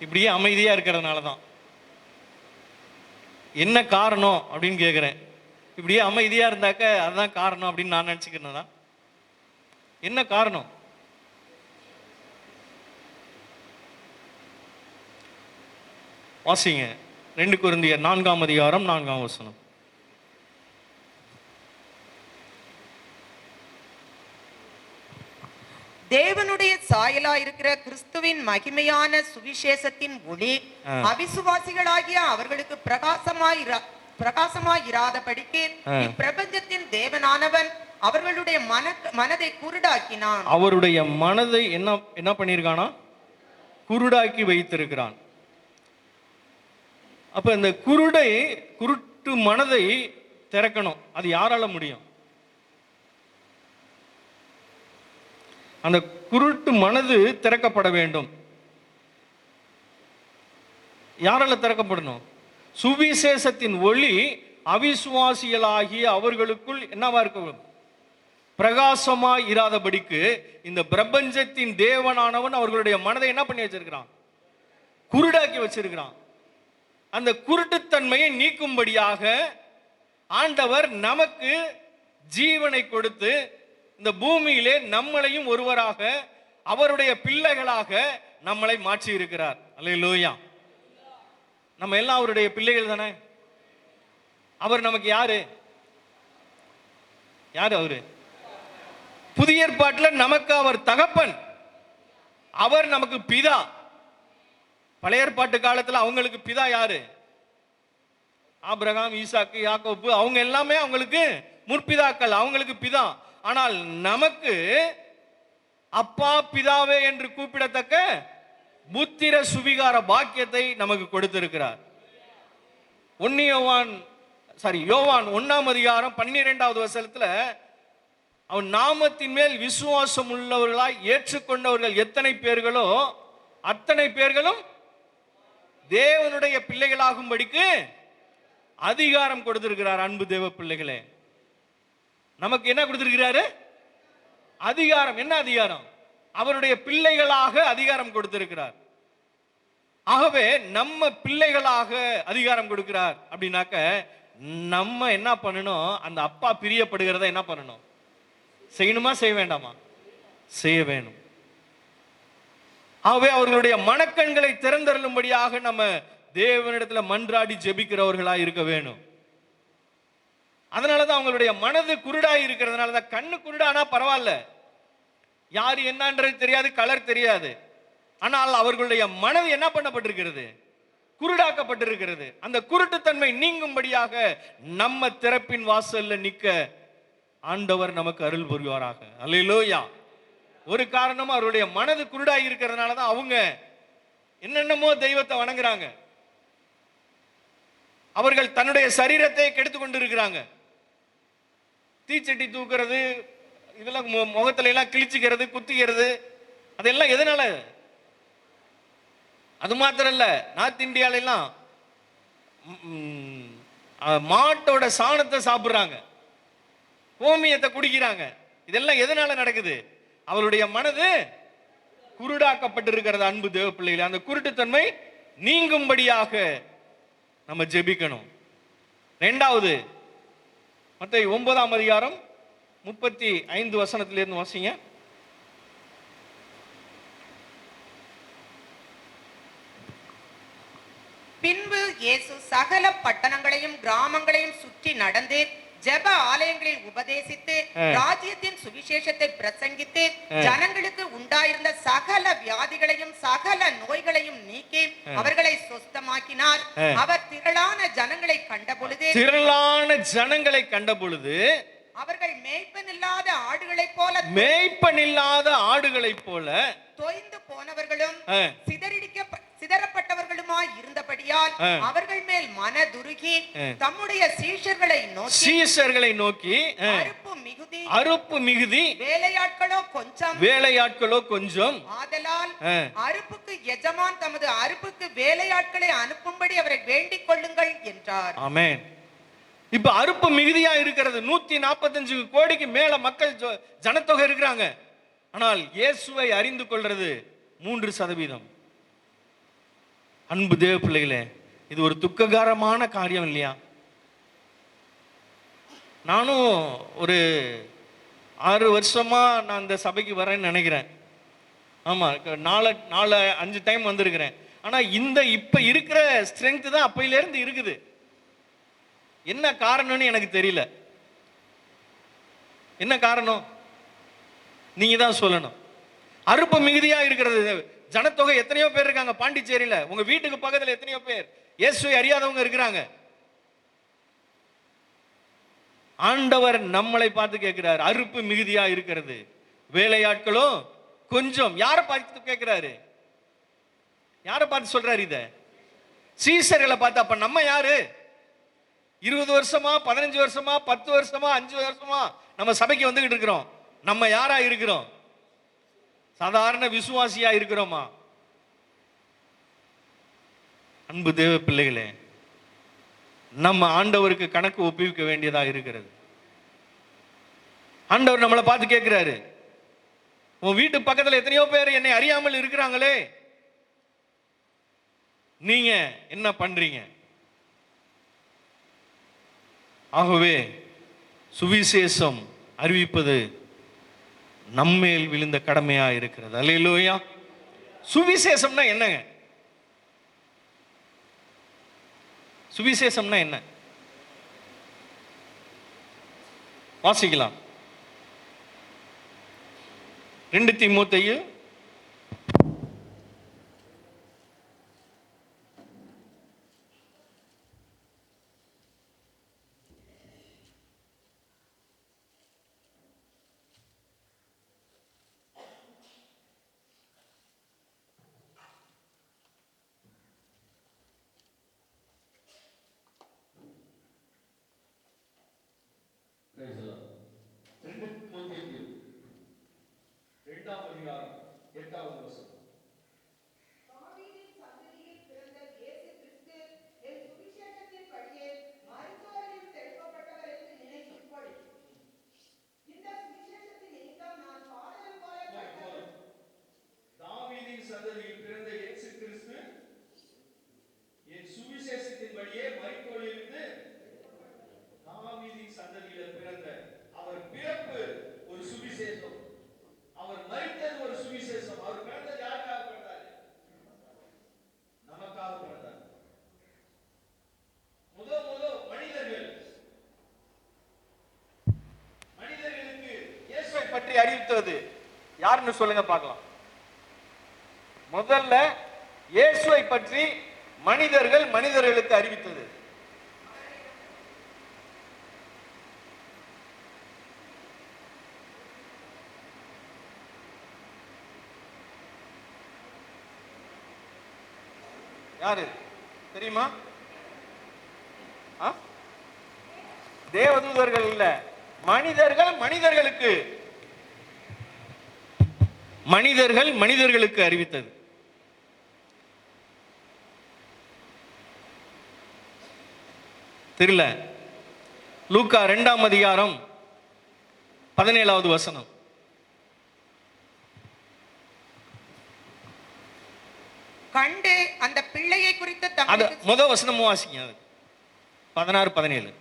இப்படியே அமைதியா இருக்கிறதுனால தான். என்ன காரணம் அப்படின்னு கேட்குறேன். இப்படியே அமைதியா இருந்தாக்க அதுதான் காரணம் அப்படின்னு நான் நினச்சிக்கிறேன்னா என்ன காரணம்? வாசிங்க 2 கொரிந்தியர் 4ஆம் அதிகாரம் 4ஆம் வசனம். தேவனுடைய சாயலா இருக்கிற கிறிஸ்துவின் மகிமையான சுவிசேஷத்தின் ஒளி அவிசுவாசிகளாகிய அவர்களுக்கு பிரகாசமாயிராதபடிக்கு இப்பிரபஞ்சத்தின் தேவனானவன் அவர்களுடைய மனதை குருடாக்கினான். அவருடைய மனதை என்ன பண்ணியிருக்கானா? குருடாக்கி வைத்திருக்கிறான். அப்ப இந்த குருட்டு மனதை திறக்கணும். அது யாரால முடியும்? அந்த குருட்டு மனது திறக்கப்பட வேண்டும். யாரால திறக்கப்படணும்? சுவிசேஷத்தின் ஒளி அவிசுவாசிகளாகிய அவர்களுக்குள் என்னவா இருக்க? பிரகாசமாய் இராதபடிக்கு இந்த பிரபஞ்சத்தின் தேவனானவன் அவர்களுடைய மனதை என்ன பண்ணி வச்சிருக்கிறான்? குருடாக்கி வச்சிருக்கிறான். அந்த குருட்டுத்தன்மையை நீக்கும்படியாக ஆண்டவர் நமக்கு ஜீவனை கொடுத்து இந்த பூமியிலே நம்மளையும் ஒருவராக அவருடைய பிள்ளைகளாக நம்மளை மாற்றி இருக்கிறார். அல்லேலூயா. நம்ம எல்லாம் அவருடைய பிள்ளைகள் தானே. அவர் நமக்கு யாரு? அவரு புதிய ஏற்பாட்டில் நமக்கு அவர் தகப்பன், அவர் நமக்கு பிதா. பழைய ஏற்பாட்டு காலத்தில் அவங்களுக்கு பிதா யாரு? ஆபிரகாம், ஈசாக்கு, யாக்கோபு, அவங்க எல்லாமே அவங்களுக்கு முற்பிதாக்கள், அவங்களுக்கு பிதா. ஆனால் நமக்கு அப்பா பிதாவே என்று கூப்பிடத்தக்க புத்திர சுவிகார பாக்கியத்தை நமக்கு கொடுத்திருக்கிறார். யோவான் 1ஆம் அதிகாரம் 12வது வசனத்துல அவன் நாமத்தின் மேல் விசுவாசம் உள்ளவர்களாய் ஏற்றுக்கொண்டவர்கள் எத்தனை பேர்களோ அத்தனை பேர்களும் தேவனுடைய பிள்ளைகளாகும்படிக்கு அதிகாரம் கொடுத்திருக்கிறார். அன்பு தேவ பிள்ளைகளே, நமக்கு என்ன கொடுத்திருக்கிறாரு? அதிகாரம். என்ன அதிகாரம்? அவருடைய பிள்ளைகளாக அதிகாரம் கொடுத்திருக்கிறார். ஆகவே நம்ம பிள்ளைகளாக அதிகாரம் கொடுக்கிறார் அப்படின்னாக்க நம்ம என்ன பண்ணணும்? அந்த அப்பா பிரியப்படுகிறத என்ன பண்ணணும்? செய்யணுமா செய்ய வேண்டாமா? செய்ய வேணும். ஆகவே அவர்களுடைய மனக்கண்களை திறந்தருளும்படியாக நம்ம தேவனிடத்துல மன்றாடி ஜெபிக்கிறவர்களாக இருக்க வேணும். அதனாலதான் அவங்களுடைய மனது குருடாய் இருக்கிறதுனாலதான். கண்ணு குருடானா பரவாயில்ல, யாரு என்னன்றது தெரியாது, கலர் தெரியாது. ஆனால் அவர்களுடைய மனது என்ன பண்ணப்பட்டிருக்கிறது? குருடாக்கப்பட்டிருக்கிறது. அந்த குருட்டுத்தன்மை நீங்கும்படியாக நம்ம திறப்பின் வாசல்ல நிக்க ஆண்டவர் நமக்கு அருள் புரிவாராக. அல்லேலூயா. ஒரு காரணம், அவருடைய மனது குருடாய் இருக்கிறதுனாலதான் அவங்க என்னென்னமோ தெய்வத்தை வணங்குறாங்க. அவர்கள் தன்னுடைய சரீரத்தை கெடுத்து கொண்டிருக்கிறாங்க. தீச்சட்டி தூக்குறது, இதெல்லாம் முகத்துல எல்லாம் கிழிச்சுக்கிறது, குத்திக்கிறது, அதெல்லாம் எதனால? அது மாத்திரம் இல்ல, நார்த் இந்தியால எல்லாம் மாட்டோட சாணத்தை சாப்பிடுறாங்க, கோமியத்தை குடிக்கிறாங்க. இதெல்லாம் எதனால நடக்குது? அவருடைய மனது குருடாக்கப்பட்டிருக்கிறது. அன்பு தேவ பிள்ளைகள், அந்த குருட்டுத்தன்மை நீங்கும்படியாக நம்ம ஜெபிக்கணும். 2வது மத்தேயு 9ஆம் அதிகாரம் 35 வசனத்திலிருந்து வாசிங்க. பின்பு இயேசு சகல பட்டணங்களையும் கிராமங்களையும் சுற்றி நடந்து ஜெப ஆலயங்களில் உபதேசித்து ராஜ்யத்தின் சுவிசேஷத்தை பிரசங்கித்து ஜனங்களுக்கு உண்டாயிருந்த சகல வியாதிகளையும் சகல நோய்களையும் நீக்கி அவர்களை சுஸ்தமாக்கினார். அவர் திரளான ஜனங்களை கண்ட பொழுது அவர்கள் மேய்ப்பனில்லாத ஆடுகளைப் போல தொய்ந்து போனவர்களும் சிதறப்பட்டவர்களுமாய் இருந்தபடியால் அவர்கள் மேல் மனதுருகி தம்முடைய சீஷர்களை நோக்கி அறுப்பு மிகுதி வேலையாட்களோ கொஞ்சம் ஆதலால் அறுப்புக்கு எஜமான் தமது அறுப்புக்கு வேலையாட்களை அனுப்பும்படி அவரை வேண்டிக் கொள்ளுங்கள் என்றார். ஆமென். இப்ப அறுப்பு மிகுதியா இருக்கிறது. 145 கோடிக்கு மேல மக்கள் ஜனத்தொகை இருக்கிறாங்க. ஆனால் இயேசுவை அறிந்து கொள்றது 3%. அன்பு தேவ பிள்ளைகளே, இது ஒரு துக்ககரமான காரியம் இல்லையா? நானும் ஒரு 6 வருஷமா நான் இந்த சபைக்கு வரேன்னு நினைக்கிறேன். ஆமா, 4 5 டைம் வந்திருக்கிறேன். ஆனா இந்த இப்ப இருக்கிற ஸ்ட்ரென்த் தான் அப்பையில இருந்து இருக்குது. என்ன காரணம்னு எனக்கு தெரியல. என்ன காரணம்? நீங்க தான் சொல்லணும். அறுப்பு மிகுதியா இருக்கிறது. ஜனத்தொகை எத்தனையோ பேர் இருக்காங்க பாண்டிச்சேரியில. உங்க வீட்டுக்கு பக்கத்துல எத்தனையோ பேர் இயேசுவை அறியாதவங்க இருக்கிறாங்க. ஆண்டவர் நம்மளை பார்த்து கேட்கிறார், அறுப்பு மிகுதியா இருக்கிறது, வேலையாட்களும் கொஞ்சம். யாரை பார்த்து கேட்கிறாரு? யாரை பார்த்து சொல்றாரு இத? சீசர்களை பார்த்து. அப்ப நம்ம யாரு? 20 வருஷமா, 15 வருஷமா, 10 வருஷமா, 5 வருஷமா நம்ம சபைக்கு வந்துகிட்டு இருக்கிறோம். நம்ம யாரா இருக்கிறோம்? சாதாரண விசுவாசியா இருக்கிறோமா? அன்பு தேவ பிள்ளைகளே, நம்ம ஆண்டவருக்கு கணக்கு ஒப்புவிக்க வேண்டியதா இருக்கிறது. ஆண்டவர் நம்மளை பார்த்து கேட்கிறாரு, உன் வீட்டு பக்கத்துல எத்தனையோ பேர் என்னை அறியாமல் இருக்கிறாங்களே, நீங்க என்ன பண்றீங்க? ஆகவே சுவிசேஷம் அறிவிப்பது நம்மேல் விழுந்த கடமையா இருக்கிறது. அல்லேலூயா. சுவிசேஷம்னா என்னங்க? சுவிசேஷம்னா என்ன? வாசிக்கலாம். 2 தீமோத்தேயு 2ஆம் அதிகாரம் 8வது வசனம். தாவீதின் சந்ததியில் பிறந்த இயேசு கிறிஸ்து என் சுவிசேஷத்தின்படியே மரித்தோரிலிருந்து எழுப்பப்பட்டவர் என்று நினைத்துக் கொள். இந்த சுவிசேஷத்தின் நிமித்தம் நான் பாடல் போல தாவீதின் சந்ததியில் பிறந்த இயேசு கிறிஸ்து என் சுவிசேஷத்தின்படியே மரித்தோரிலிருந்து. தாவீதின் சந்ததியில பிறந்த அவர் பிறப்பு ஒரு சுவிசேஷம், அவர் மரித்தது ஒரு சுவிசேஷம். அவர் பிறந்தது யாருக்காக பிறந்தார்? நமக்காக பிறந்தார். முதல் மனிதர்களுக்கு இயேசுவை பற்றி அறிவித்தது யாருன்னு சொல்லுங்க பார்க்கலாம். முதல்ல இயேசுவை பற்றி மனிதர்களுக்கு அறிவித்தது யாரு தெரியுமா? தேவதூதர்கள் இல்ல, மனிதர்களுக்கு அறிவித்தது. தெரியல. லூக்கா 2ஆம் அதிகாரம் 17வது வசனம். கண்டு அந்த பிள்ளையை குறித்து முதல் வசனமும் வாசிங்க. 16 17.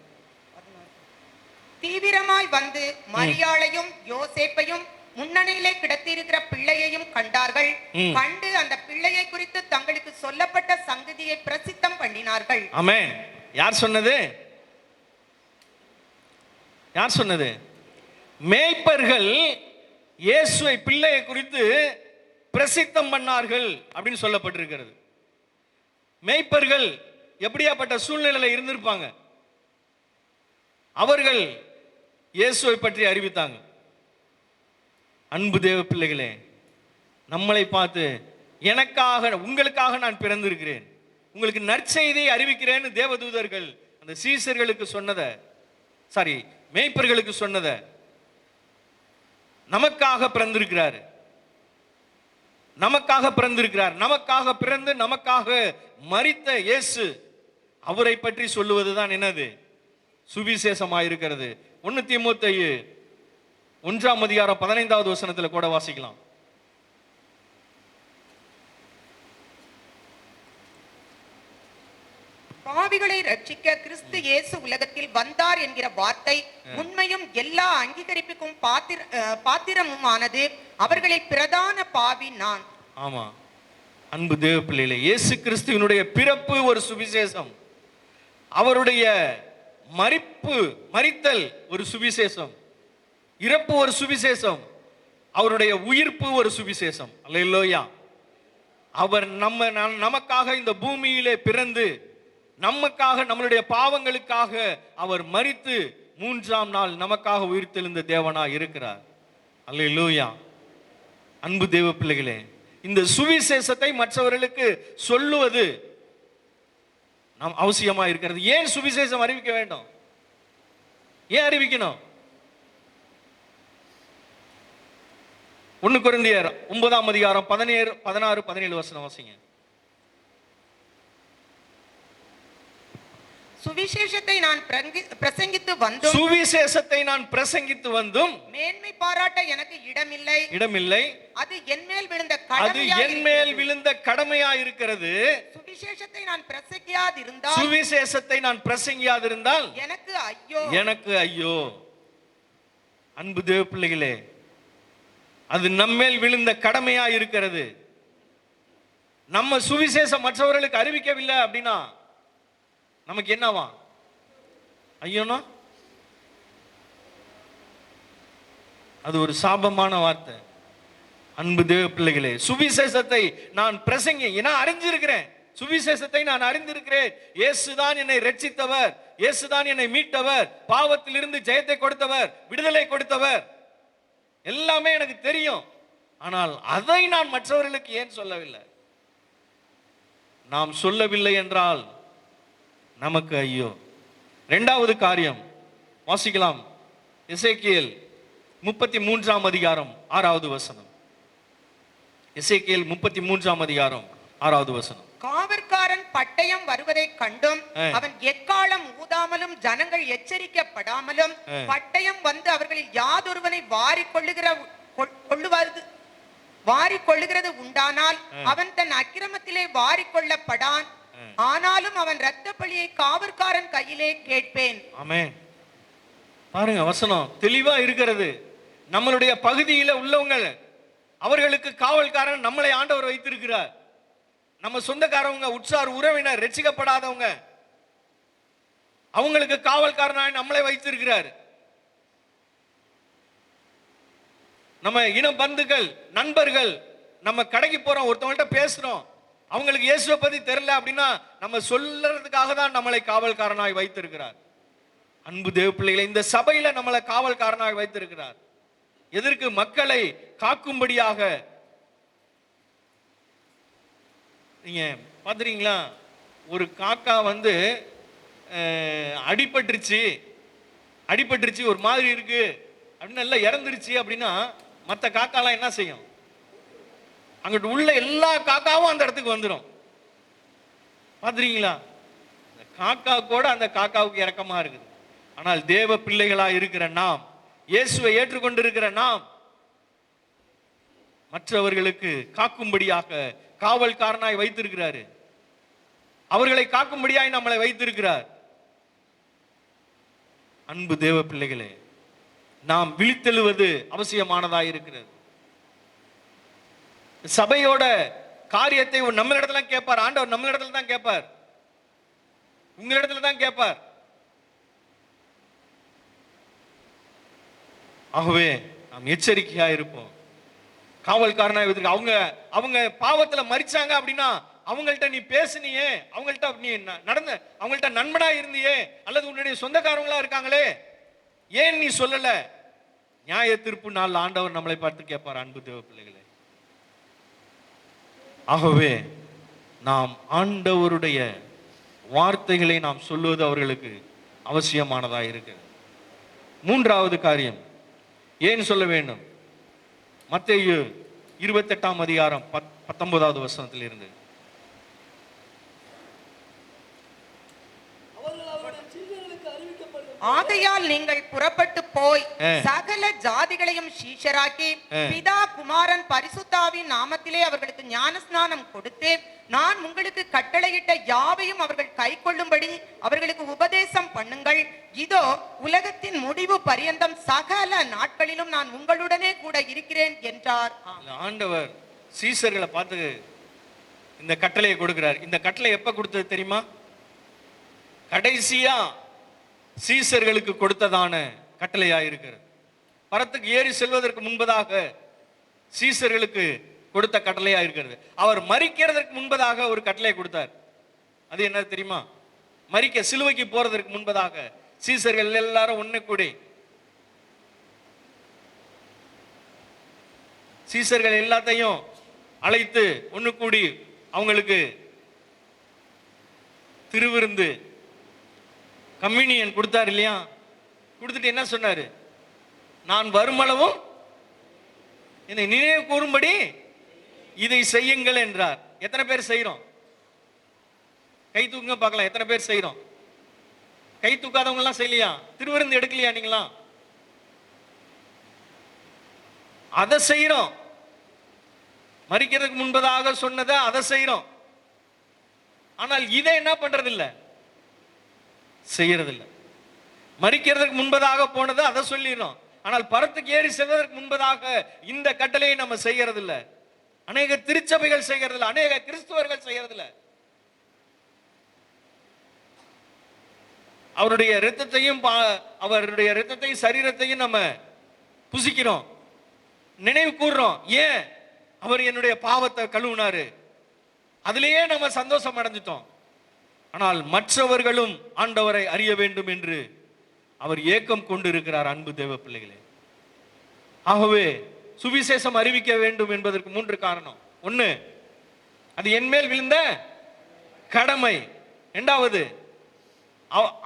தீவிரமாய் வந்து மரியாளையும் யோசேப்பையும் முன்னணியிலே கிடத்தியிருக்கிற பிள்ளையையும் கண்டார்கள். கண்டு அந்த பிள்ளையை குறித்து தங்களுக்கு சொல்லப்பட்ட சங்கதியை பிரசித்தம் பண்ணினார்கள். ஆமென். யார் சொன்னது? யார் சொன்னது? மேய்ப்பர்கள் இயேசுவை பிள்ளையை குறித்து பிரசித்தம் பண்ணார்கள் அப்படின்னு சொல்லப்பட்டிருக்கிறது. மேய்ப்பர்கள் எப்படியாப்பட்ட சூழ்நிலையில இருந்திருப்பாங்க? அவர்கள் இயேசுவை பற்றி அறிவித்தாங்க. அன்பு தேவ பிள்ளைகளே, நம்மளை பார்த்து எனக்காக உங்களுக்காக நான் பிறந்திருக்கிறேன், உங்களுக்கு நற்செய்தியை அறிவிக்கிறேன்னு தேவதூதர்கள் அந்த சீசர்களுக்கு சொன்னதை, மேய்ப்பர்களுக்கு சொன்னதை, நமக்காக பிறந்திருக்கிறார், நமக்காக பிறந்து நமக்காக மரித்த இயேசு, அவரை பற்றி சொல்லுவதுதான் என்னது? சுவிசேஷமாயிருக்கிறது. 1 தீமோத்தேயு 1ஆம் அதிகாரம் 15வது வசனத்துல கூட வாசிக்கலாம். பாவிகளை ரட்சிக்க கிறிஸ்து இயேசு உலகத்தில் வந்தார் என்கிற வார்த்தை உண்மையும் எல்லா அங்கீகரிப்புக்கும் பாத்திரமுமானது. அவர்களில் பிரதான பாவி நான். ஆமா, அன்பு தேவ பிள்ளைகளே, இயேசு கிறிஸ்துவினுடைய பிறப்பு ஒரு சுவிசேஷம், அவருடைய மரித்தல் ஒரு சுவிசேஷம், இறப்பு ஒரு சுவிசேஷம், அவருடைய உயிர்ப்பு ஒரு சுவிசேஷம். அல்லேலூயா. அவர் நமக்காக இந்த பூமியிலே பிறந்து நமக்காக நம்மளுடைய பாவங்களுக்காக அவர் மரித்து 3ஆம் நாள் நமக்காக உயிர்த்தெழுந்த தேவனாய் இருக்கிறார். அல்லேலூயா. அன்பு தேவ பிள்ளைகளே, இந்த சுவிசேஷத்தை மற்றவர்களுக்கு சொல்லுவது நாம் அவசியமா இருக்கிறது. ஏன் சுவிசேஷம் அறிவிக்க வேண்டும்? ஏன் அறிவிக்கணும்? 1 கொரிந்தியர் 9ஆம் அதிகாரம் 16, 17 வசனம் வாசிங்க. சுவிசேஷத்தை நான் பிரசங்கித்து வந்தும் மேன்மை பாராட்ட எனக்கு இடமில்லை. அது என் மேல் விழுந்த கடமையாய் இருக்கிறது. சுவிசேஷத்தை நான் பிரசங்கியாதிருந்தால் எனக்கு ஐயோ. அன்பு தேவ பிள்ளைகளே, அது நம்மேல் விழுந்த கடமையா இருக்கிறது. நம்ம சுவிசேஷம் மற்றவர்களுக்கு அறிவிக்கவில்லை அப்படின்னா நமக்கு என்னவா? ஐயோனா, அது ஒரு சாபமான வார்த்தை. அன்பு தேவ பிள்ளைகளே, சுவிசேஷத்தை நான் அறிஞ்சிருக்கிறேன், சுவிசேஷத்தை நான் அறிந்திருக்கிறேன். இயேசுதான் என்னை ரட்சித்தவர், இயேசுதான் என்னை மீட்டவர், பாவத்திலிருந்து ஜெயத்தை கொடுத்தவர், விடுதலை கொடுத்தவர், எல்லாமே எனக்கு தெரியும். ஆனால் அதை நான் மற்றவர்களுக்கு ஏன் சொல்லவில்லை? நாம் சொல்லவில்லை என்றால் நமக்கு ஐயோ. 2வது காரியம் வாசிக்கலாம். எசேக்கியேல் 33ஆம் அதிகாரம் 6வது வசனம். எசேக்கியேல் 33ஆம் அதிகாரம் 6வது வசனம். காவற்காரன் பட்டயம் வருவதை கண்டும் அவன் எக்காலம் ஊதாமலும் ஜனங்கள் எச்சரிக்கப்படாமலும் பட்டயம் வந்து அவர்களில் யாதொருவனை வாரிக்கொள்ளுகிறது உண்டானால் அவன் தன் அக்கிரமத்திலே வாரிக்கொள்ளப்படான். ஆனாலும் அவன் இரத்த பழியை காவற்காரன் கையிலே கேட்பேன். ஆமென். பாருங்க, வசனம் தெளிவா இருக்கிறது. நம்மளுடைய பகுதியில உள்ளவங்க, அவர்களுக்கு காவல்காரன் நம்மளை ஆண்டவர் வைத்திருக்கிறார். நம்ம சொந்தக்காரவங்க, உற்றார் உறவினர், ரட்சிக்கப்படாதவங்க, அவங்களுக்கு காவல்காரனாய் நம்மளை வைத்திருக்கிறார். நம்ம இன பந்துகள், நண்பர்கள், நம்ம கடைக்கு போறோம், ஒருத்தவங்கள்ட்ட பேசுறோம், அவங்களுக்கு இயேசுவை பத்தி தெரியல அப்படின்னா நம்ம சொல்றதுக்காக தான் நம்மளை காவல்காரனாய் வைத்திருக்கிறார். அன்பு தேவ பிள்ளைகளை, இந்த சபையில நம்மளை காவல்காரனாய் வைத்திருக்கிறார். எதற்கு? மக்களை காக்கும்படியாக. நீங்க பாத்துறீங்களா, ஒரு காக்கா வந்து அடிபட்டுருச்சு ஒரு மாதிரி இருக்கு அப்படின்னு எல்லாம் இறந்துருச்சு அப்படின்னா மற்ற காக்காலாம் என்ன செய்யும்? அங்கிட்டு உள்ள எல்லா காக்காவும் அந்த இடத்துக்கு வந்துடும். பாத்துறீங்களா? காக்கா கூட அந்த காக்காவுக்கு இரக்கமா இருக்குது. ஆனால் தேவ பிள்ளைகளா இருக்கிற நாம், இயேசுவை ஏற்றுக்கொண்டிருக்கிற நாம், மற்றவர்களுக்கு காக்கும்படியாக காவல்காரனாய் வைத்திருக்கிறாரு. அவர்களை காக்கும்படியாய் நம்மளை வைத்திருக்கிறார். அன்பு தேவ பிள்ளைகளே, நாம் விழித்தெழுவது அவசியமானதாக இருக்கிறது. சபையோட காரியத்தை நம்மளிடத்துல கேட்பார் ஆண்டவர், நம்மளிடத்துல தான் கேட்பார், உங்களிடத்துல தான் கேட்பார். ஆகவே நாம் எச்சரிக்கையா இருப்போம். காவல்காரனா அவங்க பாவத்துல மரிச்சாங்க அப்படின்னா அவங்கள்ட்ட நீ பேசுனியே, அவங்கள்ட்ட நீ அவங்கள்ட்ட நண்பனா இருந்தியே, அல்லது உன்னுடைய சொந்தக்காரங்களா இருக்காங்களே, ஏன் நீ சொல்லல? நியாய தீர்ப்பு நாள் ஆண்டவர் நம்மளை பார்த்து கேட்பார். அன்பு தேவ பிள்ளைகளே, ஆகவே நாம் ஆண்டவருடைய வார்த்தைகளை நாம் சொல்லுவது அவர்களுக்கு அவசியமானதாக இருக்கு. 3வது காரியம் ஏன் சொல்ல வேண்டும்? மத்தேயு 28ஆம் அதிகாரம் 19வது வசனத்தில் இருந்து. ஆகையால் நீங்கள் புறப்பட்டு போய் ஆ. சகல ஜாதிகளையும் சீஷராக்கி ஆ. பிதா குமாரன் பரிசுத்தாவின் நாமத்திலே அவர்களுக்கு ஞானஸ்நானம் கொடுத்து நான் உங்களுக்கு கட்டளையிட்ட யாவையும் அவர்கள் கைக்கொள்ளும்படி அவர்களுக்கு உபதேசம் பண்ணுங்கள். இதோ உலகத்தின் முடிவு பரியந்தம் சகல நாட்களிலும் நான் உங்களுடனே கூட இருக்கிறேன் என்றார். ஆண்டவர் சீசர்களை பார்த்து இந்த கட்டளையை கொடுக்கிறார். இந்த கட்டளை எப்ப கொடுத்தது தெரியுமா? கடைசியா சீசர்களுக்கு கொடுத்ததான கட்டளையா இருக்கிறது. பரத்துக்கு ஏறி செல்வதற்கு முன்பதாக சீசர்களுக்கு கொடுத்த கட்டளையா இருக்கிறது. அவர் மரிக்கிறதற்கு முன்பதாக ஒரு கட்டளை கொடுத்தார். அது என்ன தெரியுமா? மரிக்க சிலுவைக்கு போறதற்கு முன்பதாக சீசர்கள் எல்லாரும் ஒண்ணு கூடி, சீசர்கள் எல்லாத்தையும் அழைத்து ஒண்ணு கூடி அவங்களுக்கு திருவிருந்து கம்யூனியன் கொடுத்தார் இல்லையா? கொடுத்துட்டு என்ன சொன்னாரு? நான் வருமளவும் என்னை நினைவு கூறும்படி இதை செய்யுங்கள் என்றார். எத்தனை பேர் செய்யறோம்? கை தூக்குங்க பார்க்கலாம். எத்தனை பேர் செய்யறோம்? கை தூக்காதவங்க எல்லாம் செய்யலையா? திருவிருந்து எடுக்கலையா நீங்களா? அதை செய்யறோம். மரிக்கிறதுக்கு முன்பதாக சொன்னதை அதை செய்யறோம். ஆனால் இதை என்ன பண்றது இல்ல, செய்யறது இல்ல. மரிக்கிறதுக்கு முன்பதாக போனதை அதை சொல்லிடுறோம். ஆனால் பரத்துக்கு ஏறி செல்வதற்கு முன்பதாக இந்த கட்டளையை நம்ம செய்யறது இல்ல. அநேக திருச்சபைகள் செய்யறது இல்ல, அநேக கிறிஸ்துவர்கள் செய்யறது இல்ல. அவருடைய இரத்தத்தையும் அவருடைய இரத்தத்தையும் சரீரத்தையும் நம்ம புசிக்கிறோம், நினைவு கூறுறோம். ஏன்? அவர் என்னுடைய பாவத்தை கழுவுனாரு, அதிலேயே நம்ம சந்தோஷம் அடைஞ்சிட்டோம். ஆனால் மற்றவர்களும் ஆண்டவரை அறிய வேண்டும் என்று அவர் ஏக்கம் கொண்டு இருக்கிறார். அன்பு தேவ பிள்ளைகளே, ஆகவே சுவிசேஷம் அறிவிக்க வேண்டும் என்பதற்கு 3 காரணம். 1, அது என் மேல் விழுந்த கடமை. 2வது,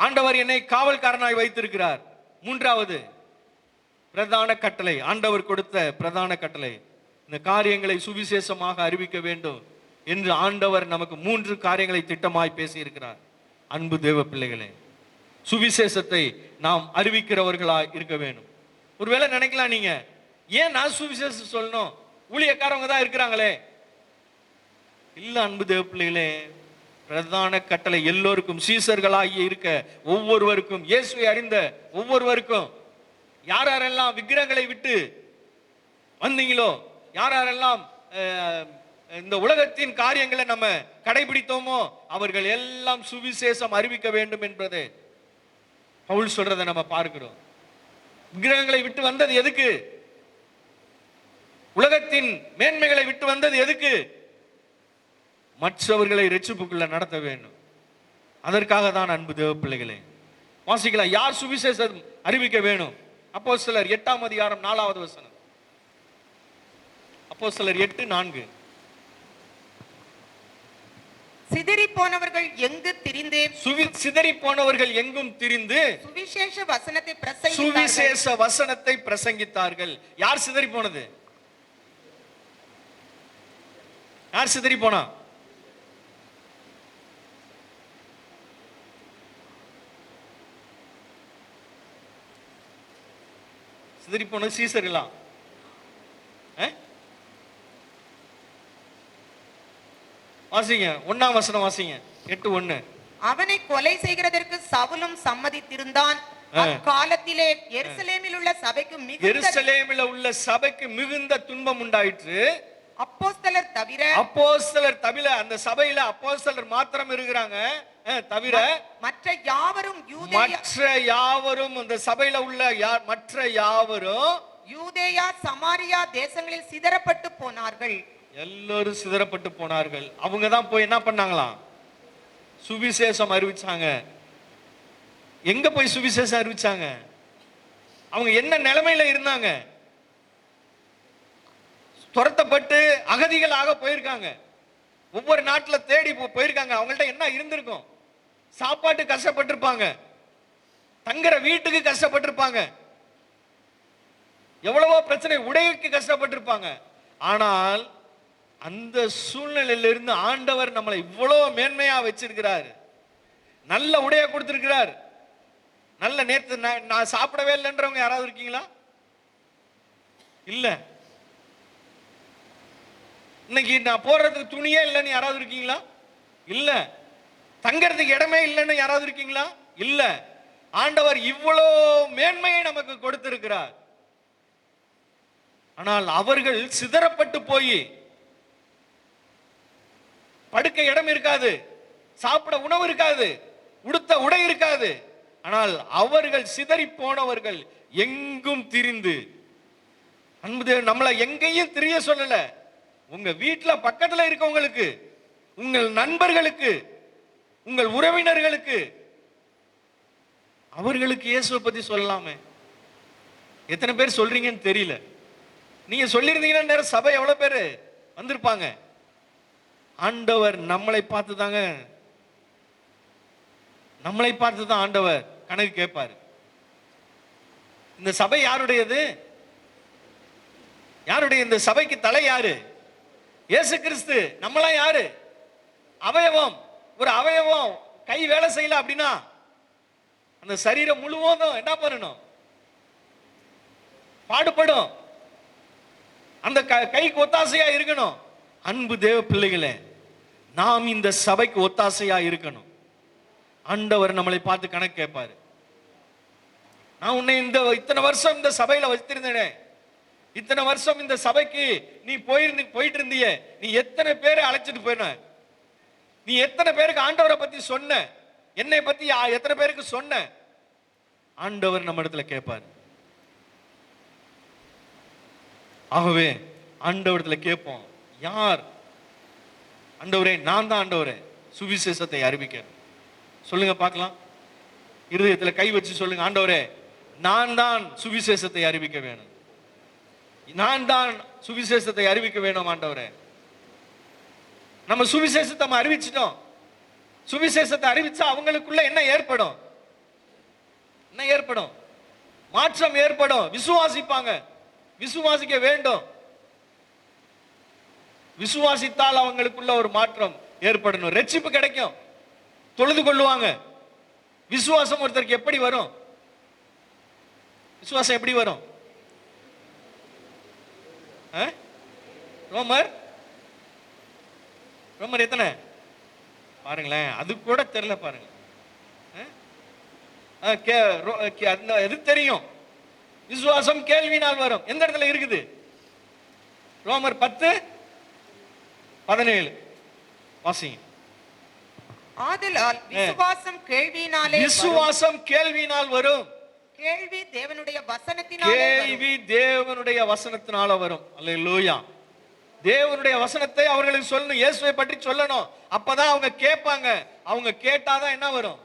ஆண்டவர் என்னை காவல்காரனாய் வைத்திருக்கிறார். 3வது, பிரதான கட்டளை, ஆண்டவர் கொடுத்த பிரதான கட்டளை. இந்த காரியங்களை சுவிசேஷமாக அறிவிக்க வேண்டும் என்று ஆண்டவர் நமக்கு 3 காரியங்களை திட்டமாய் பேசி இருக்கிறார். அன்பு தேவ பிள்ளைகளே, சுவிசேஷத்தை நாம் அறிவிக்கிறவர்களாய் இருக்க வேண்டும். ஒருவேளை நினைக்கலாம் நீங்க, ஏன் நான் சுவிசேஷம் சொல்லணும், ஊழியக்காரவங்க தான் இருக்கிறாங்களே. இல்ல அன்பு தேவ பிள்ளைகளே, பிரதான கட்டளை எல்லோருக்கும், சீசர்களாகி இருக்க ஒவ்வொருவருக்கும், இயேசுவை அறிந்த ஒவ்வொருவருக்கும், யார் யாரெல்லாம் விக்கிரகங்களை விட்டு வந்தீங்களோ, யார் யாரெல்லாம் இந்த உலகத்தின் காரியங்களை நம்ம கடைபிடித்தோமோ, அவர்கள் எல்லாம் சுவிசேஷம் அறிவிக்க வேண்டும் என்பது பவுல் சொல்றதை நம்ம பார்க்கிறோம். விக்கிரகங்களை விட்டு வந்தது எதுக்கு? உலகத்தின் மேன்மைகளை விட்டு வந்தது எதுக்கு? மற்றவர்களை இரட்சிப்புக்குள்ள நடத்த வேண்டும். அதற்காக தான் அன்பு தேவ பிள்ளைகளே. வாசிக்கலாம், யார் சுவிசேஷம் அறிவிக்க வேணும்? அப்போஸ்தலர் 8ஆம் அதிகாரம் 4வது வசனம். அப்போஸ்தலர் 8:4. சிதறி போனவர்கள் எங்கு திரிந்து சிதறி போனவர்கள் எங்கும் திரிந்து சுவிசேஷ வசனத்தை பிரசங்கித்தார்கள். யார் சிதறி போனது? யார் சிதறி போனா? சிதறி போனது சீசர்களா? வாசிங்க, 1ஆம் வசனம் வாசிங்க. 8:1. அவனை கொலை செய்கிறதற்கு சவுலும் சம்மதித்திருந்தான். அக்காலத்திலே எருசலேமில் உள்ள சபைக்கு மிகுந்த துன்பம் உண்டாயிற்று. அப்போஸ்தலர் தவிர அந்த சபையில அப்போஸ்தலர் மாத்திரம் இருக்கிறாங்க, தவிர மற்ற யாவரும் அந்த சபையில உள்ள மற்ற யாவரும் யூதேயா சமாரியா தேசங்களில் சிதறப்பட்டு போனார்கள். எல்லாரும் சிதறப்பட்டு போனார்கள். அவங்க தான் போய் என்ன பண்ணாங்களாம்? சுவிசேஷம் அறிவிச்சாங்க. எங்க போய் சுவிசேஷம் அறிவிச்சாங்க? அவங்க என்ன நிலைமையில இருந்தாங்க? துரத்தப்பட்டு அகதிகளாக போயிருக்காங்க. ஒவ்வொரு நாட்டுல தேடி போயிருக்காங்க. அவங்கள்ட்ட என்ன இருந்திருக்கும்? சாப்பாட்டு கஷ்டப்பட்டிருப்பாங்க, தங்குற வீட்டுக்கு கஷ்டப்பட்டிருப்பாங்க, எவ்வளவோ பிரச்சனை, உடைக்கு கஷ்டப்பட்டிருப்பாங்க. ஆனால் அந்த சூழ்நிலையிலிருந்து ஆண்டவர் நம்மளை இவ்வளவு மேன்மையா வச்சிருக்கிறார். நல்ல உடைய கொடுத்திருக்கிறார், நல்ல நேத்து நான் சாப்பிடவே இல்லைன்றவங்க யாராவது இருக்கீங்களா? இல்ல. இன்னைக்கு நான் போடுறதுக்கு துணியே இல்லைன்னு யாராவது இருக்கீங்களா? இல்ல. தங்கறதுக்கு இடமே இல்லைன்னு யாராவது இருக்கீங்களா? இல்ல. ஆண்டவர் இவ்வளோ மேன்மையை நமக்கு கொடுத்திருக்கிறார். ஆனால் அவர்கள் சிதறப்பட்டு போய் படுக்க இடம் இருக்காது, சாப்பிட உணவு இருக்காது, உடுத்த உடை இருக்காது. ஆனால் அவர்கள் சிதறி போனவர்கள் எங்கும் திரிந்து, அன்பு நம்மளை எங்கேயும் திரிய சொல்லல. உங்க வீட்டுல பக்கத்துல இருக்கவங்களுக்கு, உங்கள் நண்பர்களுக்கு, உங்கள் உறவினர்களுக்கு, அவர்களுக்கு இயேசுவை பத்தி சொல்லலாமே. எத்தனை பேர் சொல்றீங்கன்னு தெரியல. நீங்க சொல்லியிருந்தீங்கன்னா நேரம் சபை எவ்வளவு பேர் வந்திருப்பாங்க. ஆண்டவர் நம்மளை பார்த்து தாங்க, நம்மளை பார்த்து தான் ஆண்டவர் கணக்கு கேட்பாரு. இந்த சபை யாருடையது? யாருடைய? இந்த சபைக்கு தலை யாரு? இயேசு கிறிஸ்து. நம்மளாம் யாரு? அவயவம். ஒரு அவயவம் கை வேலை செய்யல அப்படின்னா அந்த சரீரம் முழுவதும் என்ன பண்ணணும்? பாடுபடும். அந்த கைக்கு ஒத்தாசையா இருக்கணும். அன்பு தேவ பிள்ளைகளே, நாம் இந்த சபைக்கு ஒத்தாசையா இருக்கணும். ஆண்டவர் நம்மளை பார்த்து கணக்கு கேட்பாரு. நான் உன்னை இத்தனை வருஷம் இந்த சபையில வச்சிருந்தேனே, இத்தனை வருஷம் இந்த சபைக்கு நீ போயிட்டு இருந்திய, நீ எத்தனை பேரை அழைச்சிட்டு போயின? நீ எத்தனை பேருக்கு ஆண்டவரை பத்தி சொன்ன? என்னை பத்தி எத்தனை பேருக்கு சொன்ன? ஆண்டவர் நம்ம இடத்துல கேட்பார். ஆகவே ஆண்டவரத்துல கேட்போம், யார்? ஆண்டவரே, நான் தான் ஆண்டவரே சுவிசேஷத்தை அறிவிக்கிறேன். சொல்லுங்க பார்க்கலாம். இருதயத்துல கை வச்சு சொல்லுங்க, ஆண்டவரே நான் தான் சுவிசேஷத்தை அறிவிக்க வேணும், நான் தான் சுவிசேஷத்தை அறிவிக்க வேணும். ஆண்டவரே, நம்ம சுவிசேஷத்தை அறிவிச்சிட்டோம். சுவிசேஷத்தை அறிவிச்சா அவங்களுக்குள்ள என்ன ஏற்படும்? என்ன ஏற்படும்? மாற்றம் ஏற்படும். விசுவாசிப்பாங்க. விசுவாசிக்க வேண்டும். விசுவாசித்தால் அவங்களுக்குள்ள ஒரு மாற்றம் ஏற்படணும். ரட்சிப்பு கிடைக்கும். தொழுது கொள்ளுவாங்க. விசுவாசம் ஒருத்தருக்கு எப்படி வரும்? விசுவாசம் எப்படி வரும்? ரோமர் ரோமர் எத்தனை பாருங்களேன், அது கூட தெரியல பாருங்க. எது தெரியும்? விசுவாசம் கேள்வினால் வரும். எந்த இடத்துல இருக்குது? ரோமர் 10:17 வாசிங்க. ஆதலால் விசுவாசம் கேள்வியினாலே, விசுவாசம் கேள்வியினால் வரும். கேள்வி தேவனுடைய வசனத்தினாலே, கேள்வி தேவனுடைய வசனத்தினால வரும். அல்லேலூயா. தேவனுடைய வசனத்தை அவர்களுக்கு சொல்லணும், இயேசுவை பற்றி சொல்லணும். அப்பதான் அவங்க கேட்பாங்க. அவங்க கேட்டாதான் என்ன வரும்?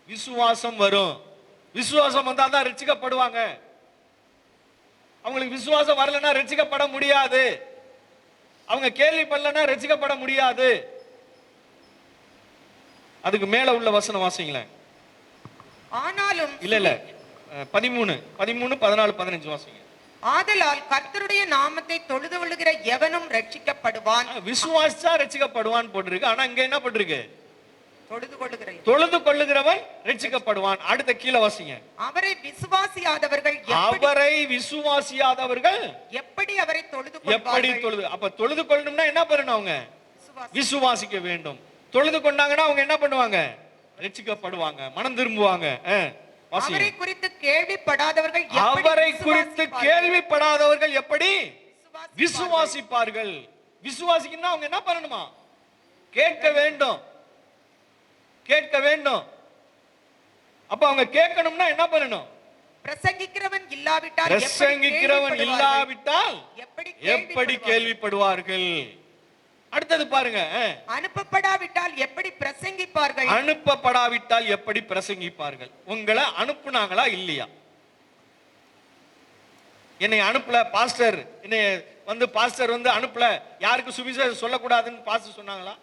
விசுவாசம் வரும். விசுவாசம் வந்தாதான் ரட்சிக்கப்படுவாங்க. அவங்களுக்கு விசுவாசம் வரலன்னா ரட்சிக்கப்பட முடியாது. அவங்க கேள்விப்படலன்னா ரட்சிக்கப்பட முடியாது. அதுக்கு மேல உள்ள வசனம் வாசிங்களேன். ஆனாலும் இல்ல 13, 14, 15 வாசிங்க. ஆதலால் கர்த்தருடைய நாமத்தை தொழுது கொள்ளுகிற எவனும் ரட்சிக்கப்படுவான். விசுவாசிச்சா ரட்சிக்கப்படுவான் போட்டிருக்கு. ஆனா இங்க என்ன போட்டிருக்கு? தொழுது கொள்ளுகிறவன் ரட்சிக்கப்படுவான். அடுத்த கீழே வாசிங்க. அவரை விசுவாசியாதவர்கள் எப்படி அவரை தொழுது கொள்வார்கள்? அப்ப தொழுது கொள்ளணும்னா என்ன பண்ணணும்? அவங்க விசுவாசிக்க வேண்டும். தொழுது கொண்டாங்கன்னா அவங்க என்ன பண்ணுவாங்க? ரட்சிக்கப்படுவாங்க, மனம் திரும்புவாங்க. அவரை குறித்து கேள்விப்படாதவர்கள் எப்படி விசுவாசிப்பார்கள்? விசுவாசிக்கணும்னா அவங்க என்ன பண்ணணுமா? கேட்க வேண்டும், கேட்க வேண்டும். அப்ப அவங்க கேட்கணும்னா என்ன பண்ணணும்? பிரசங்கிக்கிறவன் இல்லாவிட்டால் எப்படி கேள்விப்படுவார்கள்? அடுத்தது பாருங்க. அனுப்பப்படாவிட்டால் எப்படி பிரசங்கிப்பார்கள்? அனுப்பப்படாவிட்டால் எப்படி பிரசங்கிப்பார்கள்? உங்களை அனுப்புனாங்களா இல்லையா? என்னை அனுப்பல பாஸ்டர், என்னை பாஸ்டர் அனுப்பல, யாருக்கு சுவிசேஷம் சொல்லக்கூடாதுன்னு பாஸ்டர் சொன்னாங்களா?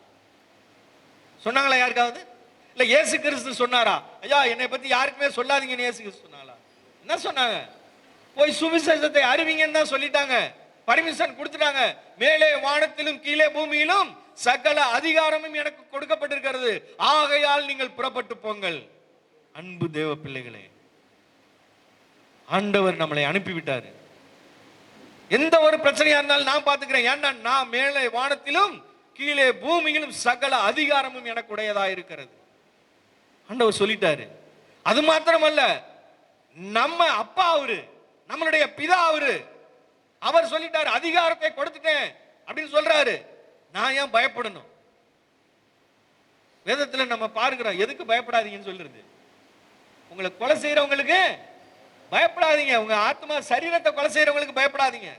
சொன்னாங்களா யாருக்காவது? இல்ல இயேசு கிறிஸ்து சொன்னாரா, ஐயா என்னை பத்தி யாருக்குமே சொல்லாதீங்கன்னு இயேசு கிறிஸ்து சொன்னாங்களா? என்ன சொன்னாங்க? போய் சுவிசேஷத்தை அறிவிங்கன்னு தான் சொல்லிட்டாங்க. பர்மிஷன் கொடுத்துட்டாங்க. மேலே வானத்திலும் கீழே பூமியிலும் சகல அதிகாரமும் எனக்கு கொடுக்கப்பட்டிருக்கிறது, ஆகையால் நீங்கள் புறப்பட்டு போங்கள். அன்பு தேவ பிள்ளைகளே, ஆண்டவர் நம்மளை அனுப்பிவிட்டாரு. எந்த ஒரு பிரச்சனையா இருந்தாலும் நான் பார்த்துக்கிறேன். ஏன்னா நான் மேலே வானத்திலும் கீழே பூமியிலும் சகல அதிகாரமும் எனக்கு உடையதா இருக்கிறது. ஆண்டவர் சொல்லிட்டாரு. அது மாத்திரமல்ல, நம்ம அப்பா அவரு, நம்மளுடைய பிதா அவரு. அவர் சொல்லிட்டாரு, அதிகாரத்தை கொடுத்துட்டேன் அப்படின்னு சொல்றாரு. நான் ஏன் பயப்படணும்? வேதத்துல நம்ம பார்க்கிறோம், எதுக்கு பயப்படாதீங்கன்னு சொல்றது. உங்களை கொலை செய்யறவங்களுக்கு பயப்படாதீங்க. உங்க ஆத்மா சரீரத்தை கொலை செய்யறவங்களுக்கு பயப்படாதீங்க.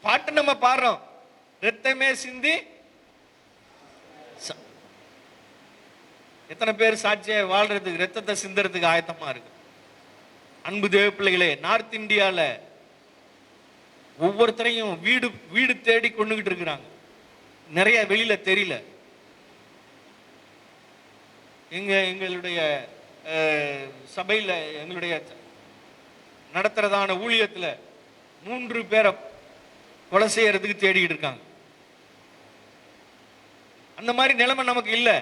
பாட்டு நம்ம பாடுறோம், ரத்தமே சிந்தி. எத்தனை பேர் சாட்சிய வாழ்றதுக்கு, ரத்தத்தை சிந்தறதுக்கு ஆயத்தமா இருக்கு? அன்பு தேவ பிள்ளைகளே, நார்த் இந்தியால ஒவ்வொருத்தரையும் வீடு வீடு தேடி கொண்டுகிட்டு இருக்கிறாங்க. நிறைய வெளியில தெரியல. எங்களுடைய சபையில் எங்களுடைய நடத்துறதான ஊழியத்துல 3 பேரை கொலை செய்யறதுக்கு தேடிக்கிட்டு இருக்காங்க. அந்த மாதிரி நிலைமை நமக்கு இல்லை.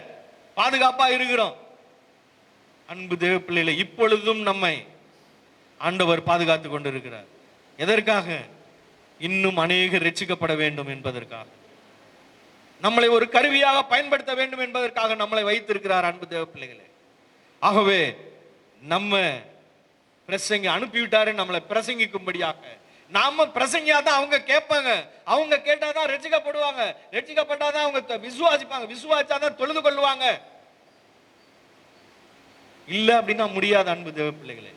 பாதுகாப்பா இருக்கிறோம். அன்பு தேவ பிள்ளைகளை, இப்பொழுதும் நம்மை ஆண்டவர் பாதுகாத்து கொண்டிருக்கிறார். எதற்காக? இன்னும் அநேகர் ரட்சிக்கப்பட வேண்டும் என்பதற்காக, நம்மளை ஒரு கருவியாக பயன்படுத்த வேண்டும் என்பதற்காக நம்மளை வைத்திருக்கிறார். அன்பு தேவ பிள்ளைகளே, ஆகவே நம்ம பிரசங்க அனுப்பிவிட்டாரு நம்மளை பிரசங்கிக்கும்படியாக. நாம பிரசங்கியாதான் அவங்க கேட்பாங்க. அவங்க கேட்டாதான் ரட்சிக்கப்படுவாங்க. ரட்சிக்கப்பட்டாதான் அவங்க விசுவாசிப்பாங்க. விசுவாசிச்சாதான் தொழுது கொள்ளுவாங்க. இல்ல அப்படின்னா முடியாது. அன்பு தேவ பிள்ளைகளே,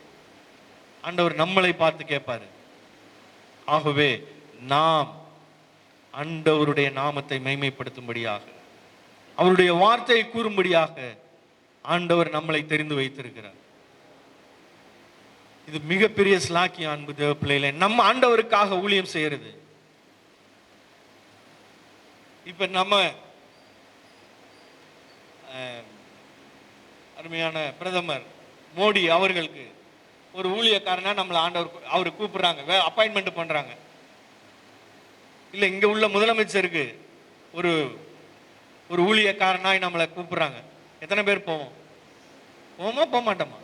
ஆண்டவர் நம்மளை பார்த்து கேட்பாரு. ஆகவே நாம் ஆண்டவருடைய நாமத்தை மைமைப்படுத்தும்படியாக, அவருடைய வார்த்தையை கூறும்படியாக ஆண்டவர் நம்மளை தெரிந்து வைத்திருக்கிறார். இது மிகப்பெரிய ஸ்லாக்கியம். அன்பு தேவ பிள்ளைகளே, நம்ம ஆண்டவருக்காக ஊழியம் செய்யறது. இப்ப நம்ம அருமையான பிரதமர் மோடி அவர்களுக்கு ஒரு ஊழியக்காரனா நம்மளை ஆண்டவர் அவரு கூப்பிடுறாங்க, அப்பாயின்மெண்ட் பண்றாங்க. இல்ல இங்க உள்ள முதலமைச்சருக்கு ஒரு ஒரு ஊழியக்காரனாய் நம்மளை கூப்பிடுறாங்க. எத்தனை பேர் போவோம்? போமா போக மாட்டோமா?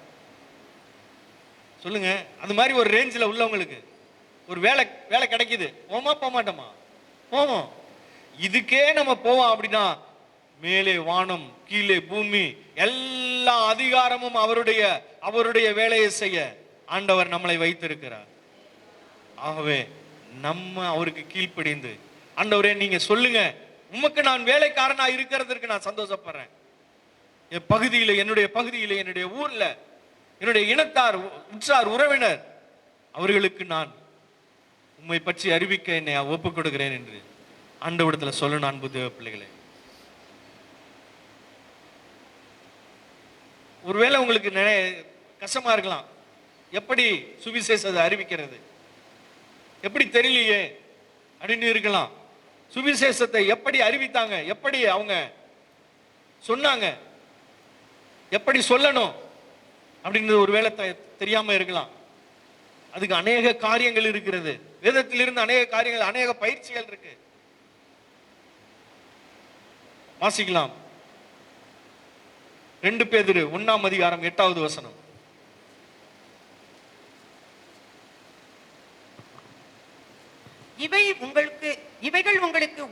சொல்லுங்க. அது மாதிரி ஒரு ரேஞ்சில் உள்ளவங்களுக்கு ஒரு வேலை கிடைக்குது, போமா போக மாட்டோமா? போவோம். இதுக்கே நம்ம போவோம் அப்படின்னா, மேலே வானம் கீழே பூமி எல்லா அதிகாரமும் அவருடைய வேலையை செய்ய ஆண்டவர் நம்மளை வைத்திருக்கிறார். ஆகவே நம்ம அவருக்கு கீழ்ப்படிந்து, ஆண்டவரே நீங்க சொல்லுங்க, உமக்கு நான் வேலைக்காரனா இருக்கிறதுக்கு நான் சந்தோஷப்படுறேன். என் பகுதியில, என்னுடைய பகுதியில, என்னுடைய ஊர்ல, என்னுடைய இனத்தார், உற்றார், உறவினர், அவர்களுக்கு நான் உம்மை பற்றி அறிவிக்க என்னை ஒப்புக் கொடுக்கிறேன் என்று ஆண்டவரிடத்துல சொல்லணும். அன்பு தேவ பிள்ளைகளே, ஒருவேளை உங்களுக்கு நிறைய கஷ்டமா இருக்கலாம். எப்படி சுவிசேஷத்தை அறிவிக்கிறது, எப்படி தெரியலையே அப்படின்னு இருக்கலாம். சுவிசேஷத்தை எப்படி அறிவித்தாங்க, எப்படி அவங்க சொன்னாங்க, எப்படி சொல்லணும் அப்படின்றது ஒருவேளை தெரியாம இருக்கலாம். அதுக்கு அநேக காரியங்கள் இருக்கிறது. வேதத்திலிருந்து அநேக காரியங்கள், அநேக பயிற்சிகள் இருக்கு. வாசிக்கலாம். 2 பேதுரு 1ஆம் அதிகாரம் 8வது வசனம். இவைகள் உங்களுக்கு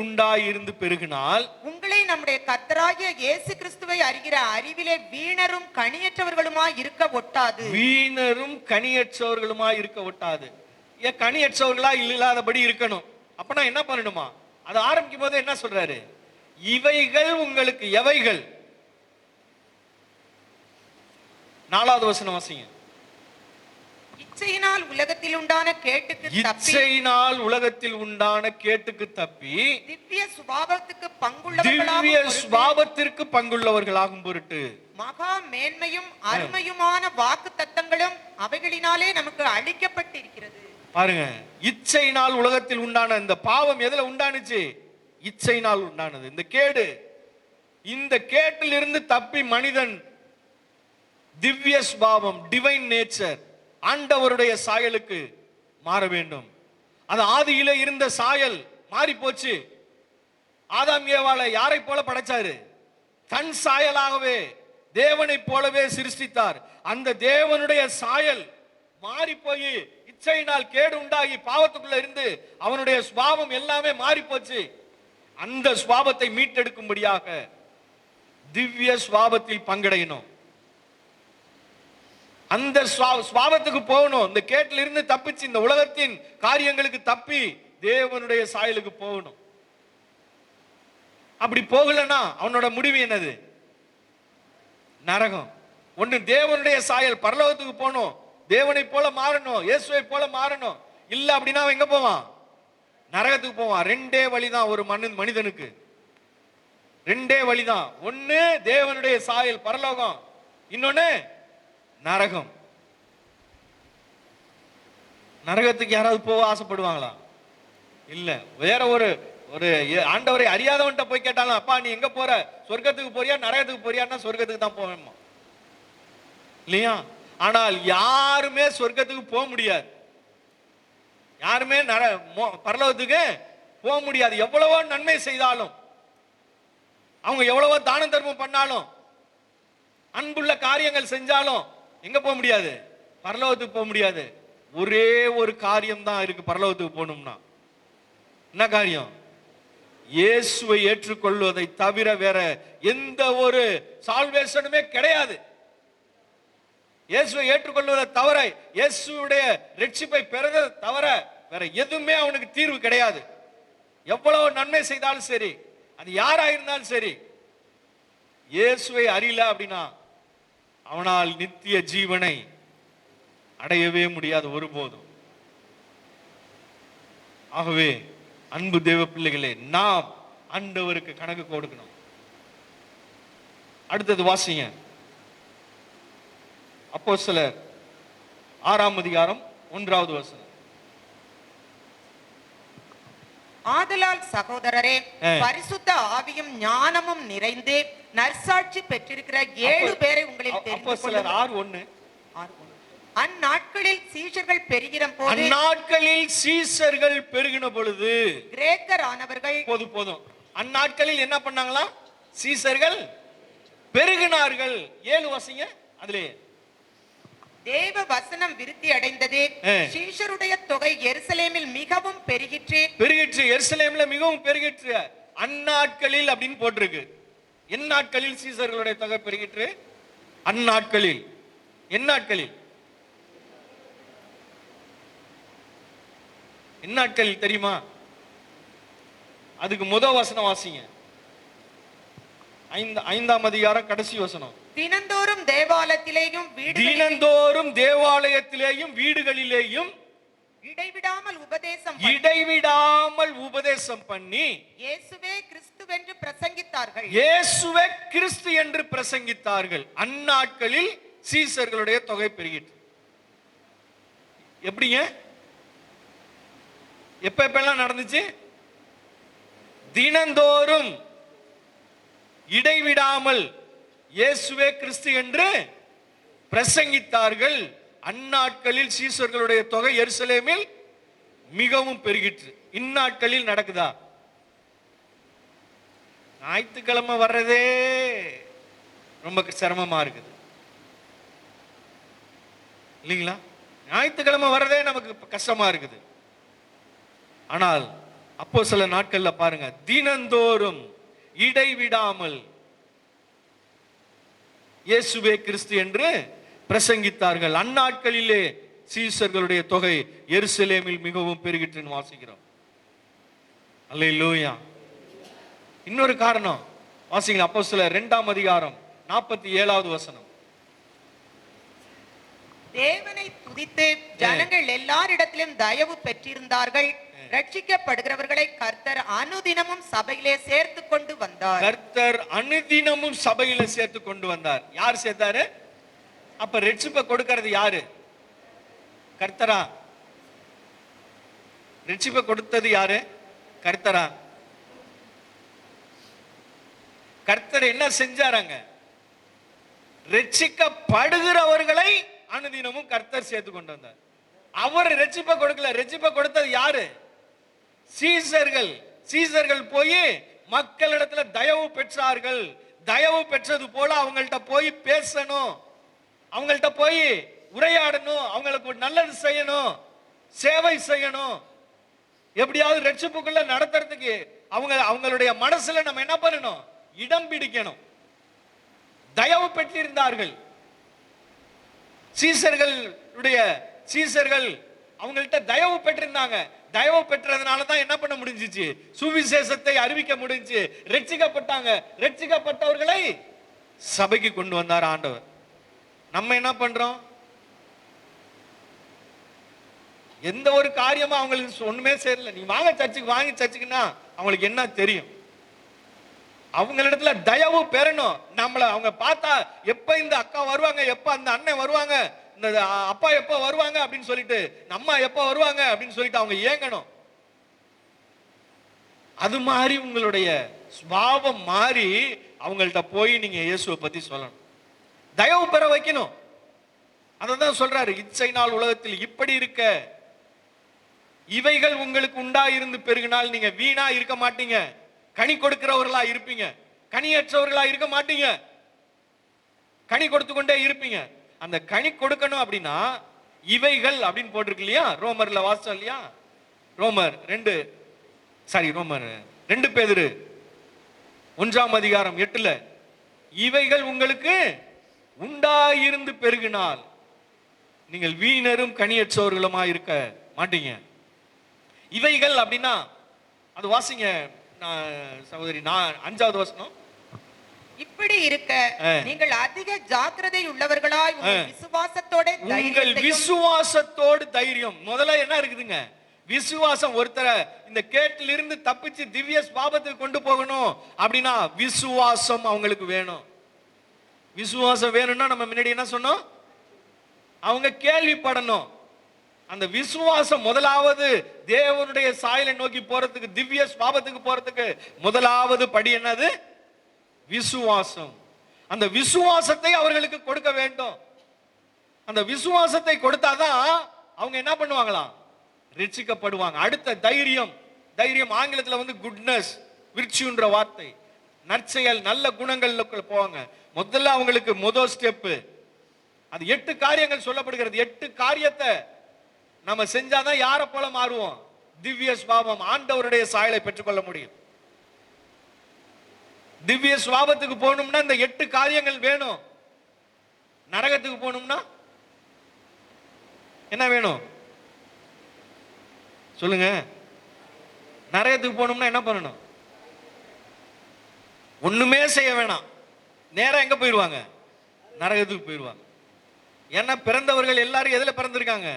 உண்டாயிருந்து பெருகினால் உங்களை நம்முடைய கர்த்தராகிய இயேசு கிறிஸ்துவை அறிகிற அறிவிலே வீணரும் கனியற்றவர்களுமாய் இருக்க ஒட்டாது. வீணரும் கனியற்றவர்களுமாய் இருக்க ஒட்டாது. ஏன் கனியற்றவர்களா இல்லாதபடி இருக்கணும்? அப்பனா என்ன பண்ணணுமா? அது ஆரம்பிக்கும் போது என்ன சொல்றாரு? இவைகள் உங்களுக்கு எவைகள்? 4வது வசனம் வாசிங்க. இச்சையினால் உலகத்தில் உண்டான கேட்டுக்கு தப்பி திவ்ய சுபாவத்திற்கு பங்குள்ளவர்களாகும் பொருட்டு மகா மேன்மையும் அருமையுமான வாக்கு தத்தங்களும் அவைகளினாலே நமக்கு அளிக்கப்பட்டிருக்கிறது. பாருங்க, இச்சையினால் உலகத்தில் உண்டான இந்த பாவம் எதுல உண்டானுச்சு? இச்சையினால் உண்டானது இந்த கேடு. இந்த கேட்டிலிருந்து தப்பி மனிதன் திவ்ய சுபாவம், டிவைன் நேச்சர், ஆண்டவருடைய சாயலுக்கு மாற வேண்டும். அது ஆதியில இருந்த சாயல் மாறி போச்சு. ஆதாம் ஏவாளை யாரை போல படைச்சாரு? தன் சாயலாகவே தேவனை போலவே சிருஷ்டித்தார். அந்த தேவனுடைய சாயல் மாறி போய் இச்சையினால் கேடு உண்டாகி பாவத்துக்குள்ள இருந்து அவனுடைய சுபாவம் எல்லாமே மாறி போச்சு. அந்த சுபாவத்தை மீட்டெடுக்கும்படியாக திவ்ய சுபாவத்தில் பங்கடையணும். அந்த சுபாவத்துக்கு போகணும். இந்த கேட்டில் இருந்து தப்பிச்சு இந்த உலகத்தின் காரியங்களுக்கு தப்பி தேவனுடைய சாயலுக்கு போகணும். அப்படி போகலன்னா அவனோட முடிவு என்னது? நரகம். ஒண்ணு தேவனுடைய சாயல் பரலோகத்துக்கு போகணும், தேவனை போல மாறணும், இயேசுவை போல மாறணும். இல்ல அப்படின்னா அவன் எங்க போவான்? நரகத்துக்கு போவான். ரெண்டே வழிதான் ஒரு மனிதனுக்கு, ரெண்டே வழிதான். ஒண்ணு தேவனுடைய சாயல் பரலோகம், இன்னொன்னு நரகம். நரகத்துக்கு யாராவது போக ஆசைப்படுவாங்களா? இல்ல. வேற ஒரு ஆண்டவரை அறியாதவன்ட்ட போய் கேட்டாலும், அப்பா நீ எங்க போற, சொர்க்கத்துக்கு போறியா நரகத்துக்கு போறியான்னா சொர்க்கத்துக்கு தான் போவேன் இல்லையா? ஆனால் யாருமே சொர்க்கத்துக்கு போக முடியாது, யாருமே பரலோகத்துக்கு போக முடியாது. எவ்வளவோ நன்மை செய்தாலும், அவங்க எவ்வளவோ தான தர்மம் பண்ணாலும், அன்புள்ள காரியங்கள் செஞ்சாலும் எங்க போக முடியாது? பரலோகத்துக்கு போக முடியாது. ஒரே ஒரு காரியம் தான் இருக்கு பரலோகத்துக்கு போகணும்னா. என்ன காரியம்? இயேசுவை ஏற்றுக்கொள்வதை தவிர வேற எந்த ஒரு சால்வேஷனுமே கிடையாது. இயேசுவை ஏற்றுக்கொள்வதை தவிர, இயேசுடைய ரட்சிப்பை பெறுவதை தவிர வேற எதுவுமே அவனுக்கு தீர்வு கிடையாது. எவ்வளவு நன்மை செய்தாலும் சரி, அது யாரா இருந்தாலும் சரி, இயேசுவை அறியல அப்படின்னா அவனால் நித்திய ஜீவனை அடையவே முடியாது ஒருபோதும். ஆகவே அன்பு தேவ பிள்ளைகளே, நாம் ஆண்டவருக்கு கணக்கு கொடுக்கணும். அடுத்தது வாசிங்க, அப்போஸ்தலர் 6ஆம் அதிகாரம் 1வது வசனம். ஆதலால் சகோதரரே, பரிசுத்த ஆவியும் ஞானமும் நிறைந்து நற்சாட்சி பெற்றிருக்கிற 7 பேரை உங்களில் தெரிந்து கொள்ளுங்கள். 6:1. அந்நாட்களில் சீஷர்கள் பெருகிற போது, அந்நாட்களில் சீஷர்கள் பெருகின பொழுது, கிரேக்கர் ஆனவர்கள் போதும். அந்நாட்களில் என்ன பண்ணாங்களா? சீஷர்கள் பெருகினார்கள். 7 வாசிங்க. அதிலே தேவ வசனம் விருத்தி அடைந்தது, சீஷருடைய தொகை எருசலேமில் மிகவும் பெருகிற்று. எருசலேமில் மிகவும் பெருகிற்று. அந்நாட்களில் அப்படின்னு போட்டிருக்கு. எந்நாட்களில் சீஷர்களுடைய தொகை பெருகிற்று? அந்நாட்களில். எந்நாட்களில்? எந்நாட்களில் தெரியுமா? அதுக்கு முதல் வசனம் வாசிங்க, 5ஆம் அதிகாரம் கடைசி வசனம். தினந்தோறும் தேவாலயத்திலேயும் வீடுகளிலேயும் இடைவிடாமல் உபதேசம் பண்ணி இயேசுவே கிறிஸ்துவென்று பிரசங்கித்தார்கள். இயேசுவே கிறிஸ்து என்று பிரசங்கித்தார்கள். அந்நாட்களில் சீஷர்களுடைய தொகை பெருகிற்று. எப்படிங்க? எப்பெல்லாம் நடந்துச்சு? தினந்தோறும் இடைவிடாமல் இயேசுவே கிறிஸ்து என்று பிரசங்கித்தார்கள். அந்நாட்களில் சீஷர்களுடைய தொகை எருசலேமில் மிகவும் பெருகிற்று. இந்நாட்களில் நடக்குதா? ஞாயிற்றுக்கிழமை வர்றதே ரொம்ப சிரமமா இருக்குது இல்லைங்களா? ஞாயிற்றுக்கிழமை வர்றதே நமக்கு கஷ்டமா இருக்குது. ஆனால் அப்போ சில நாட்கள்ல பாருங்க, தினந்தோறும் இடைவிடாமல் இயேசுவே கிறிஸ்து என்று பிரசங்கித்தார்கள். அந்நாட்களிலே சீஷர்களுடைய தொகை எருசலேமில் மிகவும் பெருகிற்றுன்னு வாசிக்கிறோம். அல்லேலூயா. இன்னொரு காரணம் வாசிங்க, அப்போஸ்தலர் 2ஆம் அதிகாரம் 47வது வசனம். தேவனை துதித்து ஜனங்கள் எல்லாரிடத்திலும் தயவு பெற்றிருந்தார்கள். ரட்சிக்கப்படுகிறவர்களை கர்த்தர் அனுதினமும் சபையிலே சேர்த்து கொண்டு வந்தார். கர்த்தர் அனுதினமும் சபையில சேர்த்து கொண்டு வந்தார். யார் சேர்த்தாரு? அப்ப ரட்சிப்பை கொடுக்கிறது யாரு? கர்த்தரா? ரட்சிப்பை கொடுத்தது யாரு? கர்த்தரா? கர்த்தர் என்ன செஞ்சாராங்க? ரட்சிக்கப்படுகிறவர்களை அனுதினமும் கர்த்தர் சேர்த்து கொண்டு வந்தார். அவர் ரட்சிப்பை கொடுக்கல. ரட்சிப்பை கொடுத்தது யாரு? சீஷர்கள். சீஷர்கள் போய் மக்களிடத்துல தயவு பெற்றார்கள். தயவு பெற்றது போல அவங்கள்ட்ட போய் பேசணும், அவங்கள்ட்ட போய் உரையாடணும், அவங்களுக்கு ஒரு நல்லது செய்யணும், சேவை செய்யணும், எப்படியாவது ரட்சிப்புக்குள்ள நடத்துறதுக்கு அவங்களுடைய மனசுல நம்ம என்ன பண்ணணும், இடம் பிடிக்கணும். தயவு பெற்றிருந்தார்கள் சீசர்கள் அவங்கள்ட்ட தயவு பெற்றிருந்தாங்க. தயவு பெற்றதுனால தான் என்ன பண்ண முடிஞ்சிச்சு, சுவிசேஷத்தை அறிவிக்க முடிஞ்சு, ரட்சிக்கப்பட்டாங்க. ரட்சிக்கப்பட்டவர்களை சபைக்கு கொண்டு வந்தார் ஆண்டவர். நம்ம என்ன பண்றோம், எந்த ஒரு காரியமும் அவங்களுக்கு ஒண்ணுமே சேரல. நீ வாங்க சர்ச்சுக்குன்னா அவங்களுக்கு என்ன தெரியும்? அவங்களிடத்துல தயவு பெறணும். நம்மள அவங்க பார்த்தா எப்ப இந்த அக்கா வருவாங்க, எப்ப அந்த அண்ணன் வருவாங்க, இந்த அப்பா எப்ப வருவாங்க அப்படின்னு சொல்லிட்டு, அம்மா எப்ப வருவாங்க அப்படின்னு சொல்லிட்டு அவங்க ஏங்கணும். அது மாதிரி உங்களுடைய சுபாவம் மாறி அவங்கள்ட்ட போய் நீங்க இயேசுவை பத்தி சொல்லணும், தயவு பெற வைக்கணும். அததான் சொல்றாரு, இச்சை நாள் உலகத்தில் இப்படி இருக்க இவைகள் உங்களுக்கு உண்டாயிருந்து பெருகினால் நீங்க வீணா இருக்க மாட்டீங்க, கனி கொடுக்கிறவர்களா இருப்பீங்க, கனியற்றவர்களா இருக்க மாட்டீங்க, கனி கொடுத்து கொண்டே இருப்பீங்க. அந்த கனி கொடுக்கணும் அப்படின்னா இவைகள் அப்படின்னு போட்டிருக்கு இல்லையா, ரோமர்ல வாசம் இல்லையா, ரோமர் 2 பேதுரு 1:8 இவைகள் உங்களுக்கு உண்டாயிருந்து பெருகினால் நீங்கள் வீணரும் கனியற்றவர்களுமா இருக்க மாட்டீங்க. இவைகள் அப்படின்னா அது வாசிங்க சகோதரி, 5வது வசனம். இப்படி இருக்க நீங்கள் அதிக ஜாக்கிரதை உள்ளவர்களாய் உங்கள் விசுவாசத்தோடு தைரியம். முதல்ல என்ன இருக்குதுங்க, விசுவாசம். ஒருத்தரை இந்த கேட்டிலிருந்து தப்பிச்சு திவ்ய சுபாவத்துக்கு கொண்டு போகணும் அப்படின்னா விசுவாசம் அவங்களுக்கு வேணும். விசுவாசம் வேணும்னா நம்ம முன்னாடி என்ன சொன்னோம், அவங்க கேள்விப்படணும். அந்த விசுவாசம் முதலாவது தேவனுடைய சாயலை நோக்கி போறதுக்கு, திவ்ய சுபாவத்துக்கு போறதுக்கு முதலாவது படி என்னது, விசுவாசம். அந்த விசுவாசத்தை அவர்களுக்கு கொடுக்க வேண்டும். அந்த விசுவாசத்தை கொடுத்தாதான் அவங்க என்ன பண்ணுவாங்களாம், ரட்சிக்கப்படுவாங்க. அடுத்த தைரியம் ஆங்கிலத்தில் வந்து குட்னஸ், விர்ச்சுன்ற வார்த்தை, நற்செயல், நல்ல குணங்களுக்குள்ள போவாங்க. முதல்ல அவங்களுக்கு முதல் ஸ்டெப் அது 8 காரியங்கள் சொல்லப்படுகிறது. 8 காரியத்தை நம்ம செஞ்சாதான் யாரை போல மாறுவோம், திவ்ய சுபாவம், ஆண்டவருடைய சாயலை பெற்றுக்கொள்ள முடியும். திவ்ய சுபாவத்துக்கு போகணும்னா இந்த 8 காரியங்கள் வேணும். நரகத்துக்கு போகணும்னா என்ன வேணும் சொல்லுங்க, நரகத்துக்கு போகணும்னா என்ன பண்ணணும், ஒண்ணுமே செய்ய வேணாம், நேரா எங்க போயிருவாங்க, நரகத்துக்கு போயிருவாங்க. ஏன்னா பிறந்தவர்கள் எல்லாரும் எதுல பிறந்திருக்காங்க,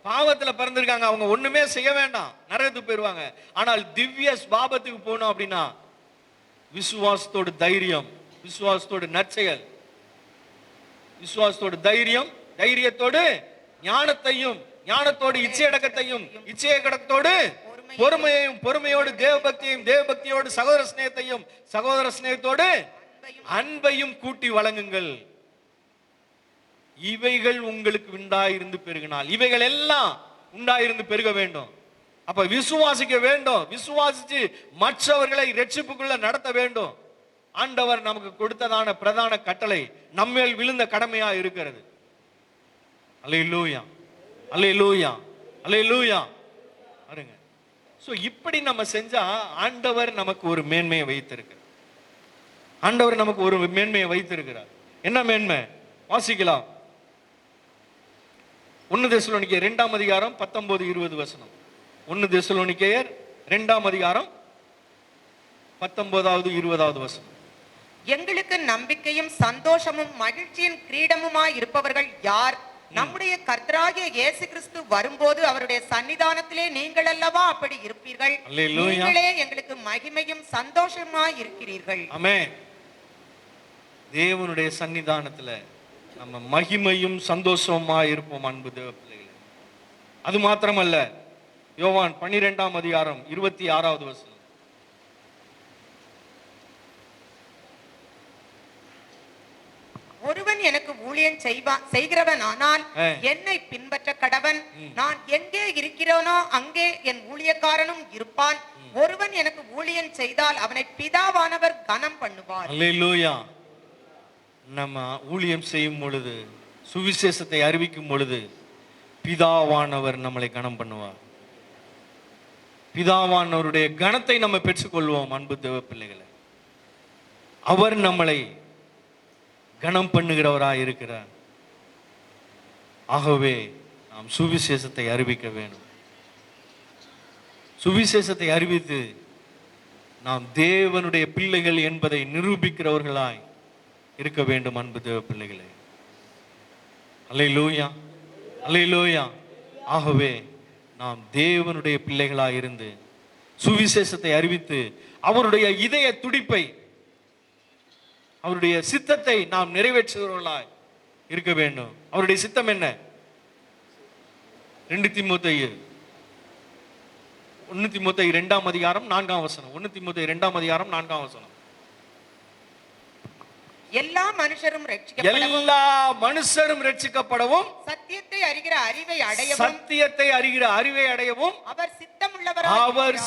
பாவத்துல பிறந்திருக்காங்க. அவங்க ஒண்ணுமே செய்ய வேண்டாம், நரகத்துக்கு போயிருவாங்க. ஆனால் திவ்ய சுபாவத்துக்கு போகணும் அப்படின்னா விசுவாசத்தோடு தைரியம், விசுவாசத்தோடு நற்செயல், விசுவாசத்தோடு தைரியத்தோடு ஞானத்தையும், ஞானத்தோடு இச்சையடக்கத்தையும், இச்சையடக்கத்தோடு பொறுமையோடு தேவபக்தியோடு சகோதர சிநேகத்தையும், சகோதர சிநேகத்தோடு அன்பையும் கூட்டி வழங்குங்கள். இவைகள் உங்களுக்கு உண்டாயிருந்து பெருகினால், இவைகள் எல்லாம் உண்டாயிருந்து பெருக வேண்டும். அப்ப விசுவாசிக்க வேண்டும், விசுவாசிச்சு மற்றவர்களை ரட்சிப்புக்குள்ள நடத்த வேண்டும். ஆண்டவர் நமக்கு கொடுத்ததான பிரதான கட்டளை நம்மேல் விழுந்த கடமையா இருக்கிறது. அல்லேலூயா, அல்லேலூயா, அல்லேலூயா. பாருங்க, சோ இப்படி நம்ம செஞ்சா ஆண்டவர் நமக்கு ஒரு மேன்மையை வைத்திருக்கிறார். ஆண்டவர் நமக்கு ஒரு மேன்மையை வைத்திருக்கிறார். என்ன மேன்மை வாசிக்கலாம், 1 தெசலோனிக்கேயர் 2ஆம் அதிகாரம் 19-20 வசனம். 1 தெசலோனிக்கேயர் 2ஆம் அதிகாரம் 19வது 20வது வசனம். எங்களுக்கு நம்பிக்கையும் சந்தோஷமும் மகிழ்ச்சியின் கிரீடமுமாய் இருப்பவர்கள் யார்? நம்முடைய கர்த்தராகிய இயேசு கிறிஸ்து வரும்போது அவருடைய சன்னிதானத்திலே நீங்கள் அல்லவா அப்படி இருப்பீர்கள். நீங்களே எங்களுக்கு மகிமையும் சந்தோஷமாய் இருக்கிறீர்கள். ஆமென். தேவனுடைய சன்னிதானத்துல நம்ம மகிமையும் சந்தோஷமா இருப்போம் அன்பு தேவ பிள்ளைகளே. அது மாத்திரமல்ல, யோவான் 12ஆம் அதிகாரம் 26வது வசனம். ஒருவன் எனக்கு ஊழியம் செய்கிறவன் ஆனால் என்னை பின்பற்ற கடவன். நான் எங்கே இருக்கிறேனோ அங்கே என் ஊழியக்காரனும் இருப்பான். ஒருவன் எனக்கு ஊழியம் செய்தால் அவனை பிதாவானவர் கனம் பண்ணுவார். அல்லேலூயா. நம்ம ஊழியம் செய்யும் பொழுது, சுவிசேஷத்தை அறிவிக்கும் பொழுது பிதாவானவர் நம்மளை கனம் பண்ணுவார். பிதாவானவருடைய கனத்தை நம்ம பெற்றுக்கொள்வோம். அன்பு தேவ பிள்ளைகளை, அவர் நம்மளை கனம் பண்ணுகிறவராய் இருக்கிறார். ஆகவே நாம் சுவிசேஷத்தை அறிவிக்க வேண்டும். சுவிசேஷத்தை அறிவித்து நாம் தேவனுடைய பிள்ளைகள் என்பதை நிரூபிக்கிறவர்களாய் இருக்க வேண்டும். அன்பு தேவ பிள்ளைகளே, அல்லேலூயா, அல்லேலூயா. ஆகவே நாம் தேவனுடைய பிள்ளைகளாய் இருந்து சுவிசேஷத்தை அறிவித்து அவருடைய இதய துடிப்பை, அவருடைய சித்தத்தை நாம் நிறைவேற்றுகிறவர்களாய் இருக்க வேண்டும். அவருடைய சித்தம் என்ன? 2 தீமோத்தேயு 1 தீமோத்தேயு 2ஆம் அதிகாரம் 4ஆம் வசனம். 1 தீமோத்தேயு 2ஆம் அதிகாரம் 4ஆம் வசனம். எல்லா மனுஷரும் ரட்சிக்கப்படவும் சத்தியத்தை அறிகிற அறிவை அடையவும் அவர்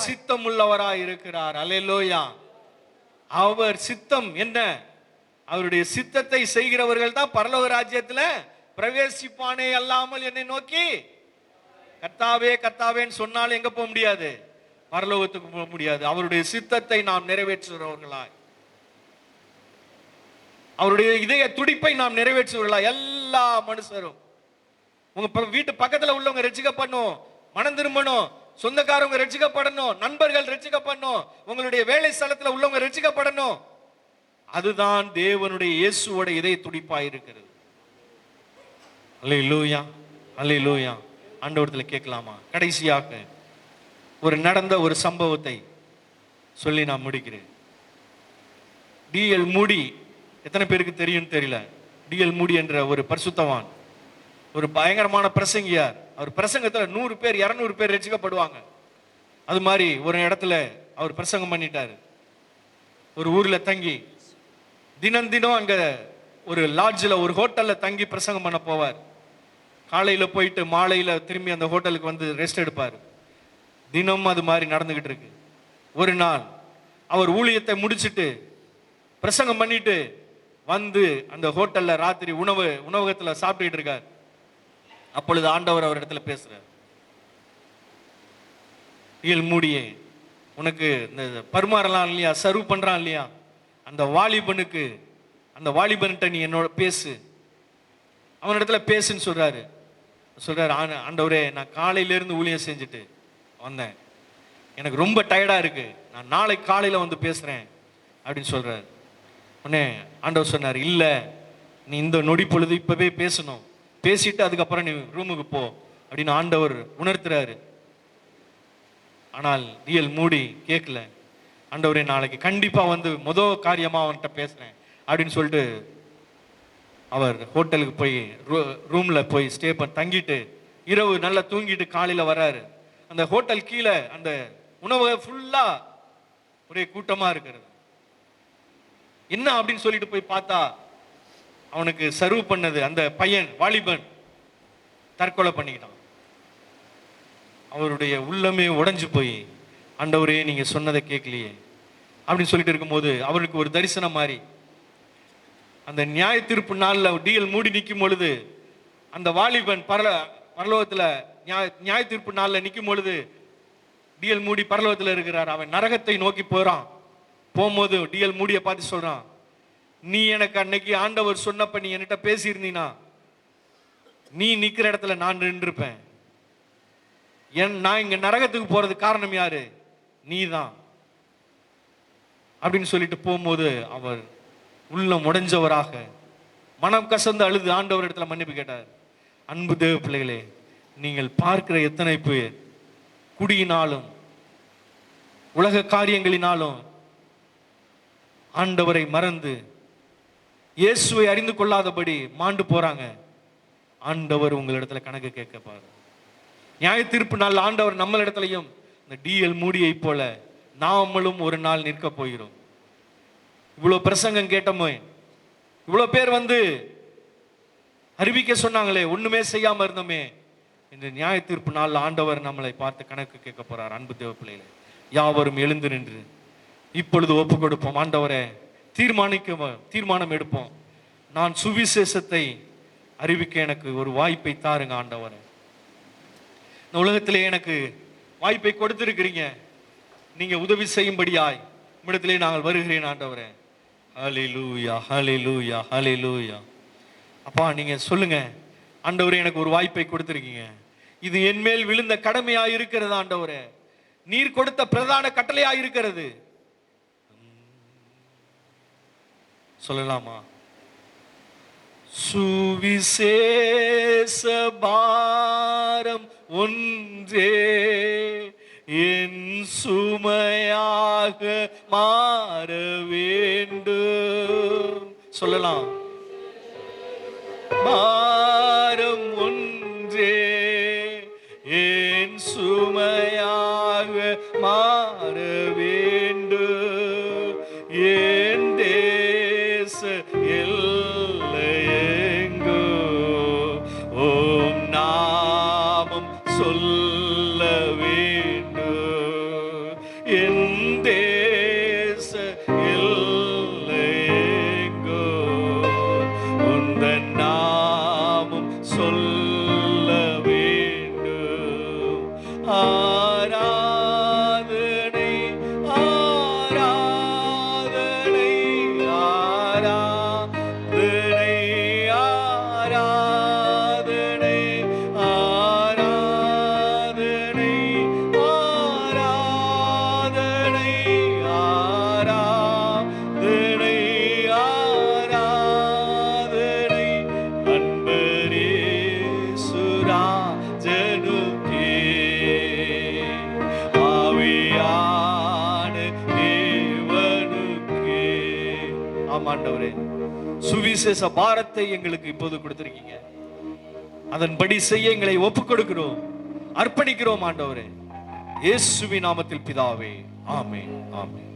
சித்தமுள்ளவராய் இருக்கிறார். அல்லேலூயா. அவர் சித்தம் என்ன? அவருடைய சித்தத்தை செய்கிறவர்கள் தான் பரலோக ராஜ்யத்துல பிரவேசிப்பானே அல்லாமல் என்னை நோக்கி கர்த்தாவே கர்த்தாவேன்னு சொன்னாலும் எங்க போக முடியாது? பரலோகத்துக்கு போக முடியாது. அவருடைய சித்தத்தை நாம் நிறைவேற்றுகிறவர்களாய், அவருடைய இதய துடிப்பை நாம் நிறைவேற்றுவர்களாய் எல்லா மனுஷரும். உங்க வீட்டு பக்கத்துல உள்ளவங்க ரட்சிக்கப்படணும், மனம் திரும்பணும், சொந்தக்காரவங்க ரட்சிக்கப்படணும், நண்பர்கள் ரட்சிக்கப்படணும், உங்களுடைய வேலை ஸ்தலத்துல உள்ளவங்க ரட்சிக்கப்படணும். அதுதான் தேவனுடைய இயேசுவோட இதய துடிப்பாய் இருக்கிறது. அல்லேலூயா, அல்லேலூயா. ஆண்டவரத்துல கேட்கலாமா? கடைசியாக நடந்த ஒரு சம்பவத்தை சொல்லி நான் முடிக்கிறேன். டிஎல் மூடி, எத்தனை பேருக்கு தெரியும் தெரியல. டிஎல் மூடி என்ற ஒரு பரிசுத்தவான், ஒரு பயங்கரமான பிரசங்கியார். அவர் பிரசங்கத்துல 100 பேர் 200 பேர் ரட்சிக்கப்படுவாங்க. அது மாதிரி ஒரு இடத்துல அவர் பிரசங்கம் பண்ணிட்டாரு. ஒரு ஊர்ல தங்கி தினம் தினம் அங்க ஒரு லாட்ஜில், ஒரு ஹோட்டல்ல தங்கி பிரசங்கம் பண்ண போவார். காலையில போயிட்டு மாலையில திரும்பி அந்த ஹோட்டலுக்கு வந்து ரெஸ்ட் எடுப்பார். தினம் அது மாதிரி நடந்துகிட்டு இருக்கு. ஒரு நாள் அவர் ஊழியத்தை முடிச்சுட்டு பிரசங்கம் பண்ணிட்டு வந்து அந்த ஹோட்டல்ல ராத்திரி உணவகத்துல சாப்பிட்டுட்டு இருக்கார். அப்பொழுது ஆண்டவர் அவர் இடத்துல பேசுறார். டிஎல் மூடியே, உனக்கு இந்த பரிமாறலாம் இல்லையா, சர்வ் பண்றான் இல்லையா, அந்த வாலிபன்கிட்ட நீ என்னோட பேசு, அவனிடத்துல பேசுன்னு சொல்றாரு. ஆண்டவரே, நான் காலையில இருந்து ஊழியம் செஞ்சுட்டு வந்தேன், எனக்கு ரொம்ப டயர்டா இருக்கு, நான் நாளை காலையில வந்து பேசுறேன் அப்படின்னு சொல்றாரு. உடனே ஆண்டவர் சொன்னார், இல்ல, நீ இந்த நொடி பொழுது இப்பவே பேசணும், பேசிட்டு அதுக்கப்புறம் நீ ரூமுக்கு போ அப்படின்னு ஆண்டவர் உணர்த்துறாரு. ஆனால் டிஎல் மூடி கேட்கல. ஆண்டவரே, நாளைக்கு கண்டிப்பா வந்து முதல் காரியமா அவன்கிட்ட பேசுறேன் அப்படின்னு சொல்லிட்டு அவர் ஹோட்டலுக்கு போய் ரூம்ல போய் ஸ்டே தங்கிட்டு இரவு நல்லா தூங்கிட்டு காலையில வராரு. அந்த ஹோட்டல் கீழே அந்த உணவகம் ஃபுல்லா ஒரே கூட்டமா இருக்கிறது. என்ன அப்படின்னு சொல்லிட்டு போய் பார்த்தா, அவனுக்கு சர்வ் பண்ணது அந்த பையன், வாலிபன், தற்கொலை பண்ணிக்கிட்டான். அவருடைய உள்ளமே உடைஞ்சு போய், ஆண்டவரே நீங்க சொன்னதை கேட்கலையே அப்படின்னு சொல்லிட்டு இருக்கும்போது அவருக்கு ஒரு தரிசனம் மாறி, அந்த நியாய தீர்ப்பு நாள்ல டிஎல் மூடி நிற்கும் பொழுது, அந்த வாலிபன் பரலோகத்துல நியாய தீர்ப்பு நாள்ல நிற்கும் பொழுது டிஎல் மூடி பரலோகத்துல இருக்கிறார். அவன் நரகத்தை நோக்கி போறான். போகும்போது டிஎல் மூடியை பார்த்து சொல்றான், நீ எனக்கு அன்னைக்கு ஆண்டவர் சொன்னப்ப நீ என்கிட்ட பேசியிருந்தீனா, நீ நிக்கிற இடத்துல நான் நின்றுப்பேன். நான் இங்க நரகத்துக்கு போறது காரணம் யாரு? நீதான் அப்படின்னு சொல்லிட்டு போகும்போது அவர் உள்ளம் உடைஞ்சவராக மனம் கசந்து அழுது ஆண்டவர் இடத்துல மன்னிப்பு கேட்டார். அன்பு தேவ பிள்ளைகளே, நீங்கள் பார்க்கிற எத்தனை பேர் குடியினாலும் உலக காரியங்களினாலும் ஆண்டவரை மறந்து இயேசுவை அறிந்து கொள்ளாதபடி மாண்டு போறாங்க. ஆண்டவர் உங்களிடத்துல கணக்கு கேட்கப்பாரு. நியாய தீர்ப்பு நாள் ஆண்டவர் நம்மளிடத்திலையும் இந்த டிஎல் மூடியை போல நாமளும் ஒரு நாள் நிற்க போகிறோம். இவ்வளவு பிரசங்கம் கேட்டோமே, இவ்வளவு பேர் வந்து அறிவிக்க சொன்னாங்களே, ஒண்ணுமே செய்யாம இருந்தோமே, இந்த நியாய தீர்ப்பு நாள் ஆண்டவர் நம்மளை பார்த்து கணக்கு கேட்க போறார். அன்பு தேவ பிள்ளைகளே, யாவரும் எழுந்து நின்று இப்பொழுது ஒப்பு கொடுப்போம். ஆண்டவரே, தீர்மானம் எடுப்போம். நான் சுவிசேஷத்தை அறிவிக்க எனக்கு ஒரு வாய்ப்பை தாருங்க ஆண்டவரே. இந்த உலகத்திலே எனக்கு வாய்ப்பை கொடுத்திருக்கிறீங்க, நீங்க உதவி செய்யும்படியாய் உம்மிடத்திலே நாங்கள் வருகிறேன் ஆண்டவரே. ஹல்லேலூயா, ஹல்லேலூயா, ஹல்லேலூயா. அப்பா, நீங்க சொல்லுங்க, ஆண்டவரே எனக்கு ஒரு வாய்ப்பை கொடுத்திருக்கீங்க, இது என்மேல் விழுந்த கடமையா இருக்கிறது ஆண்டவரே, நீர் கொடுத்த பிரதான கட்டளையா இருக்கிறது. சொல்லலாமா? சுவிசேஷ பாரம் ஒன்றே என் சுமையாக மாற வேண்டும். சொல்லலாம். பாரம் ஒன்றே என் சுமையாக மாற வேண்டும். என் தேச எல்லையெங்கோ ஓம் நாமம் சொல்ல வேண்டும். என் தேச எல்லையெங்கோ உந்தன் நாமம் சொல்ல வேண்டும். ஆராதனை ஆராதனை ஆராதனை ஆராதனை ஆராதனை ஆராதனை ஆராதனை ஆராதனை அன்பரே சுராஜனுக்கே ஆவியான தேவனுக்கே. ஆமாண்டவரே, சுவிசேஷ பாரத்தை எங்களுக்கு இப்போது கொடுத்திருக்கீங்க, அதன்படி செய்ய எங்களை ஒப்புக் கொடுக்கிறோம், அர்ப்பணிக்கிறோம் ஆண்டவரே. இயேசுவின் நாமத்தில் பிதாவே, ஆமென், ஆமென்.